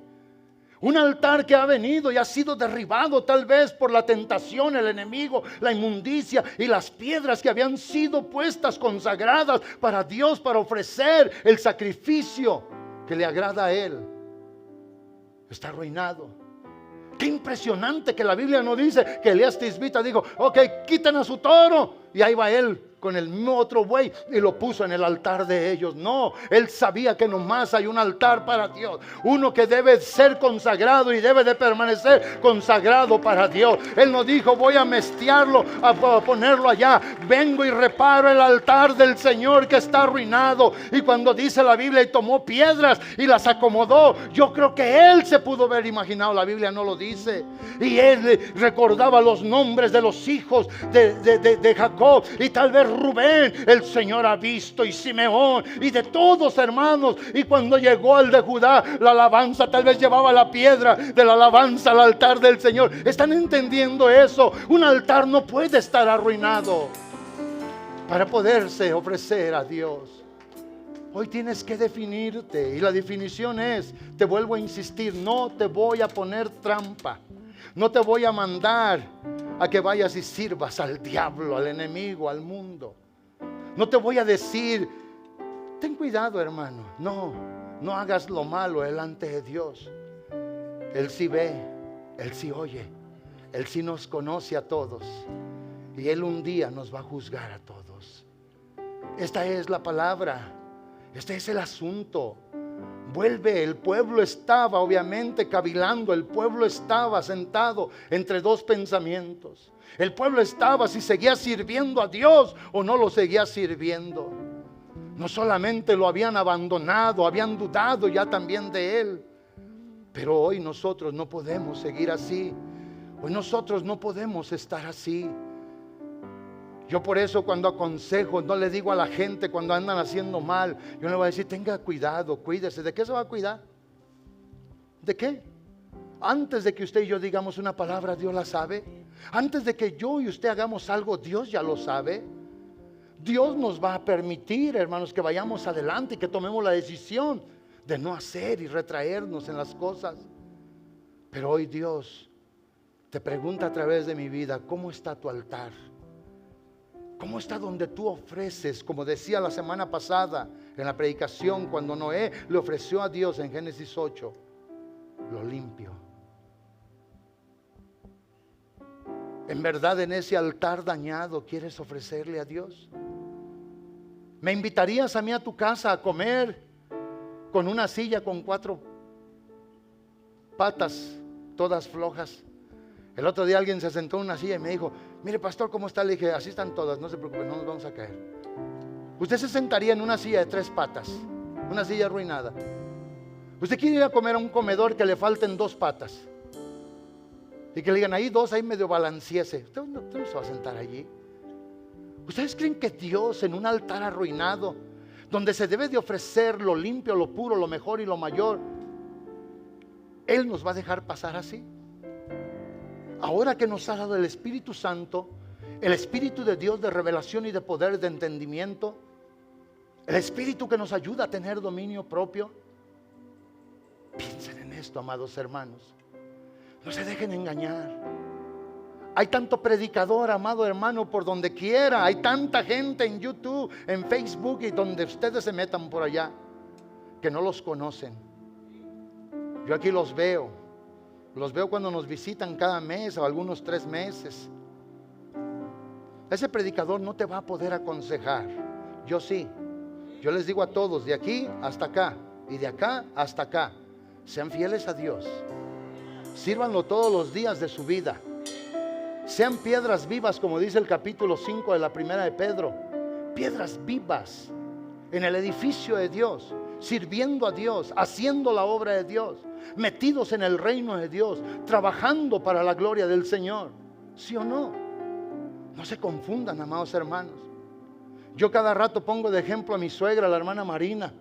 Un altar que ha venido y ha sido derribado tal vez por la tentación, el enemigo, la inmundicia y las piedras que habían sido puestas consagradas para Dios, para ofrecer el sacrificio que le agrada a Él, está arruinado. Qué impresionante que la Biblia no dice que Elías Tisbita dijo, ok, quiten a su toro, y ahí va él con el mismo otro buey y lo puso en el altar de ellos. No, él sabía que nomás hay un altar para Dios, uno que debe ser consagrado y debe de permanecer consagrado para Dios. Él no dijo, voy a mestearlo, a ponerlo allá. Vengo y reparo el altar del Señor que está arruinado. Y cuando dice la Biblia, y tomó piedras y las acomodó, yo creo que él se pudo haber imaginado, la Biblia no lo dice. Y él recordaba los nombres de los hijos de Jacob, Jacob, y tal vez Rubén, el Señor ha visto, y Simeón, y de todos, hermanos. Y cuando llegó el de Judá, la alabanza tal vez llevaba la piedra de la alabanza al altar del Señor. ¿Están entendiendo eso? Un altar no puede estar arruinado para poderse ofrecer a Dios. Hoy tienes que definirte, y la definición es, te vuelvo a insistir, no te voy a poner trampa, no te voy a mandar a que vayas y sirvas al diablo, al enemigo, al mundo. No te voy a decir, ten cuidado, hermano, no hagas lo malo delante de Dios. Él sí ve, Él sí oye, Él sí nos conoce a todos, y Él un día nos va a juzgar a todos. Esta es la palabra. Este es el asunto. Vuelve, el pueblo estaba obviamente cavilando, el pueblo estaba sentado entre dos pensamientos. El pueblo estaba si seguía sirviendo a Dios o no lo seguía sirviendo. No solamente lo habían abandonado, habían dudado ya también de Él. Pero hoy nosotros no podemos seguir así. Hoy nosotros no podemos estar así. Yo por eso cuando aconsejo, no le digo a la gente cuando andan haciendo mal, yo le voy a decir, tenga cuidado, cuídese. ¿De qué se va a cuidar? ¿De qué? Antes de que usted y yo digamos una palabra, Dios la sabe. Antes de que yo y usted hagamos algo, Dios ya lo sabe. Dios nos va a permitir, hermanos, que vayamos adelante y que tomemos la decisión de no hacer y retraernos en las cosas. Pero hoy Dios te pregunta a través de mi vida, ¿cómo está tu altar? ¿Cómo está donde tú ofreces? Como decía la semana pasada en la predicación, cuando Noé le ofreció a Dios en Génesis 8, lo limpio. ¿En verdad en ese altar dañado quieres ofrecerle a Dios? ¿Me invitarías a mí a tu casa a comer con una silla con 4 patas, todas flojas? El otro día alguien se sentó en una silla y me dijo, mire pastor, ¿cómo está? Le dije, así están todas, no se preocupe, no nos vamos a caer. Usted se sentaría en una silla de 3 patas, una silla arruinada. Usted quiere ir a comer a un comedor que le falten 2 patas y que le digan, ahí 2, ahí medio balanceese. Usted no se va a sentar allí. ¿Ustedes creen que Dios en un altar arruinado, donde se debe de ofrecer lo limpio, lo puro, lo mejor y lo mayor, Él nos va a dejar pasar así? Ahora que nos ha dado el Espíritu Santo, el Espíritu de Dios de revelación y de poder, de entendimiento, el Espíritu que nos ayuda a tener dominio propio. Piensen en esto, amados hermanos. No se dejen engañar. Hay tanto predicador, amado hermano, por donde quiera. Hay tanta gente en YouTube, en Facebook y donde ustedes se metan por allá, que no los conocen. Yo aquí los veo. Los veo cuando nos visitan cada mes o algunos 3 meses. Ese predicador no te va a poder aconsejar. Yo sí. Yo les digo a todos, de aquí hasta acá y de acá hasta acá, sean fieles a Dios. Sírvanlo todos los días de su vida. Sean piedras vivas, como dice el capítulo 5 de la primera de Pedro. Piedras vivas en el edificio de Dios, sirviendo a Dios, haciendo la obra de Dios, metidos en el reino de Dios, trabajando para la gloria del Señor. ¿Sí o no? No se confundan, amados hermanos. Yo cada rato pongo de ejemplo a mi suegra, la hermana Marina.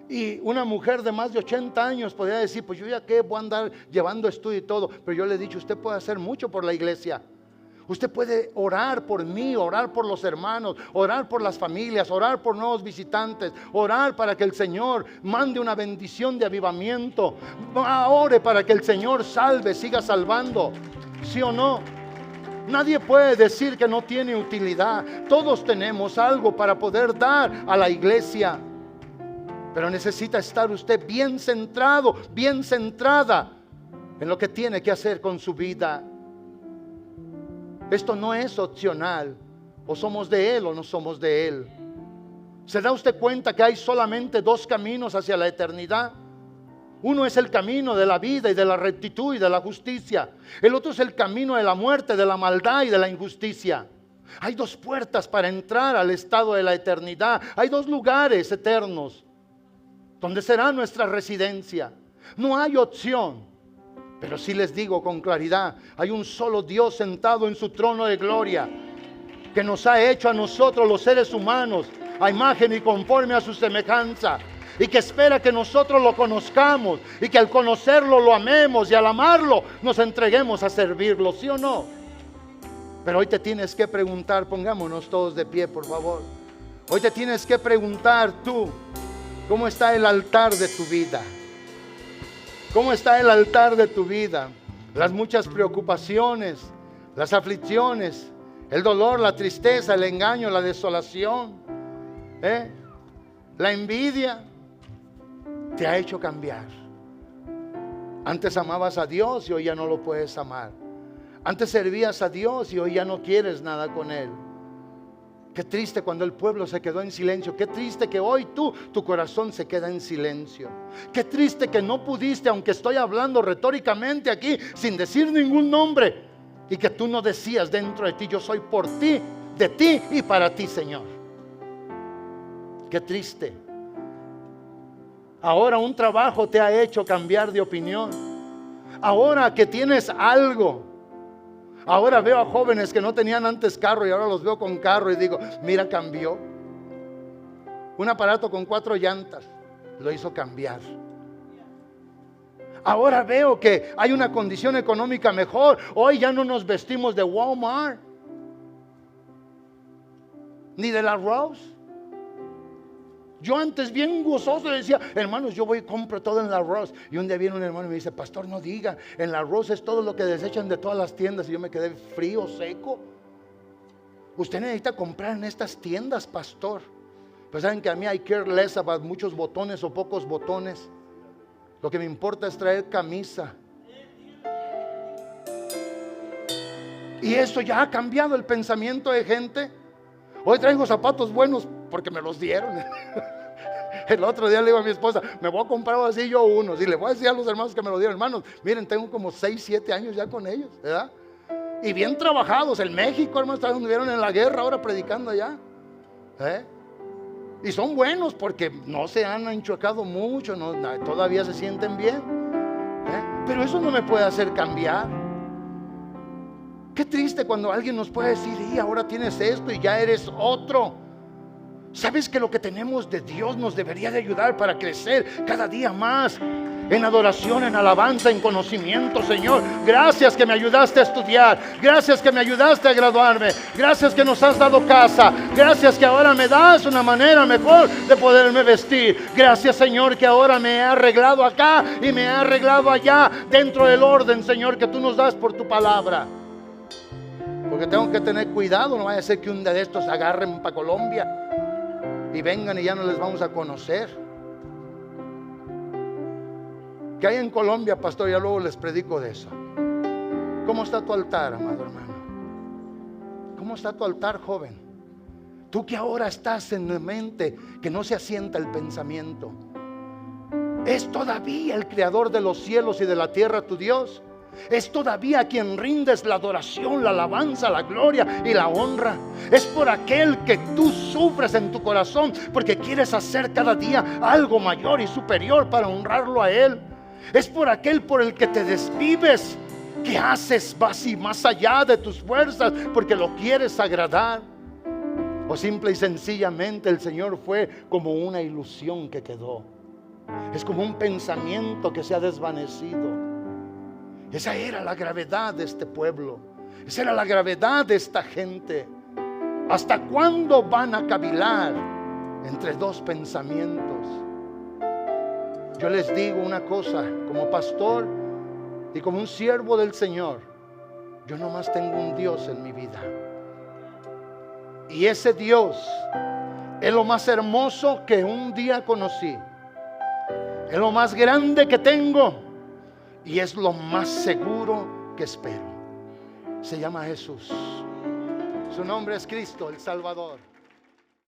Y una mujer de más de 80 años podría decir, pues yo ya qué voy a andar llevando estudio y todo. Pero yo le he dicho, usted puede hacer mucho por la iglesia. Usted puede orar por mí, orar por los hermanos, orar por las familias, orar por nuevos visitantes, orar para que el Señor mande una bendición de avivamiento. Ore para que el Señor salve, siga salvando. ¿Sí o no? Nadie puede decir que no tiene utilidad. Todos tenemos algo para poder dar a la iglesia. Pero necesita estar usted bien centrado, bien centrada en lo que tiene que hacer con su vida. Esto no es opcional. O somos de Él o no somos de Él. ¿Se da usted cuenta que hay solamente 2 caminos hacia la eternidad? Uno es el camino de la vida y de la rectitud y de la justicia. El otro es el camino de la muerte, de la maldad y de la injusticia. Hay 2 puertas para entrar al estado de la eternidad. Hay 2 lugares eternos donde será nuestra residencia. No hay opción. Pero sí les digo con claridad, hay un solo Dios sentado en su trono de gloria. que nos ha hecho a nosotros los seres humanos a imagen y conforme a su semejanza, y que espera que nosotros lo conozcamos y que al conocerlo lo amemos y al amarlo nos entreguemos a servirlo, ¿sí o no? Pero hoy te tienes que preguntar, pongámonos todos de pie por favor. Hoy te tienes que preguntar tú, ¿cómo está el altar de tu vida? ¿Cómo está el altar de tu vida? Las muchas preocupaciones, las aflicciones, el dolor, la tristeza, el engaño, la desolación, la envidia, te ha hecho cambiar. Antes amabas a Dios y hoy ya no lo puedes amar. Antes servías a Dios y hoy ya no quieres nada con Él. Qué triste cuando el pueblo se quedó en silencio. Qué triste que hoy tu corazón se queda en silencio. Qué triste que no pudiste, aunque estoy hablando retóricamente aquí, sin decir ningún nombre, y que tú no decías dentro de ti: yo soy por ti, de ti y para ti, Señor. Qué triste. Ahora un trabajo te ha hecho cambiar de opinión. Ahora que tienes algo. Ahora veo a jóvenes que no tenían antes carro y ahora los veo con carro y digo: mira, cambió. Un aparato con 4 llantas lo hizo cambiar. Ahora veo que hay una condición económica mejor. Hoy ya no nos vestimos de Walmart ni de la Rose. Yo antes bien gozoso decía: hermanos, yo voy y compro todo en la Rose. Y un día viene un hermano y me dice: pastor, no diga, en la Rose es todo lo que desechan de todas las tiendas. Y yo me quedé frío, seco. Usted necesita comprar en estas tiendas, pastor. Pues saben que a mí I care less about muchos botones o pocos botones. Lo que me importa es traer camisa. Y eso ya ha cambiado el pensamiento de gente. Hoy traigo zapatos buenos porque me los dieron. El otro día le digo a mi esposa: me voy a comprar así yo unos. Y le voy a decir a los hermanos que me lo dieron: hermanos, miren, tengo como 6, 7 años ya con ellos, ¿verdad? Y bien trabajados. En México, hermanos, estuvieron en la guerra, ahora predicando allá. Y son buenos porque no se han enchuecado mucho, todavía se sienten bien. Pero eso no me puede hacer cambiar. Qué triste cuando alguien nos puede decir: y ahora tienes esto y ya eres otro. ¿Sabes que lo que tenemos de Dios nos debería de ayudar para crecer cada día más en adoración, en alabanza, en conocimiento? Señor, gracias que me ayudaste a estudiar. Gracias que me ayudaste a graduarme. Gracias que nos has dado casa. Gracias que ahora me das una manera mejor de poderme vestir. Gracias, Señor, que ahora me he arreglado acá y me he arreglado allá, dentro del orden, Señor, que tú nos das por tu palabra. Porque tengo que tener cuidado, no vaya a ser que un día de estos agarren para Colombia y vengan y ya no les vamos a conocer. ¿Qué hay en Colombia, pastor? Ya luego les predico de eso. ¿Cómo está tu altar, amado hermano? ¿Cómo está tu altar, joven? Tú que ahora estás en la mente, que no se asienta el pensamiento. ¿Es todavía el creador de los cielos y de la tierra tu Dios? ¿Es todavía a quien rindes la adoración, la alabanza, la gloria y la honra? Es por aquel que tú sufres en tu corazón, porque quieres hacer cada día algo mayor y superior para honrarlo a Él. Es por aquel por el que te desvives, que haces más allá de tus fuerzas, porque lo quieres agradar. O simple y sencillamente el Señor fue como una ilusión que quedó. Es como un pensamiento que se ha desvanecido. Esa era la gravedad de este pueblo. Esa era la gravedad de esta gente. ¿Hasta cuándo van a cavilar entre dos pensamientos? Yo les digo una cosa, como pastor y como un siervo del Señor, yo nomás tengo un Dios en mi vida. Y ese Dios es lo más hermoso que un día conocí. Es lo más grande que tengo. Y es lo más seguro que espero. Se llama Jesús. Su nombre es Cristo, el Salvador.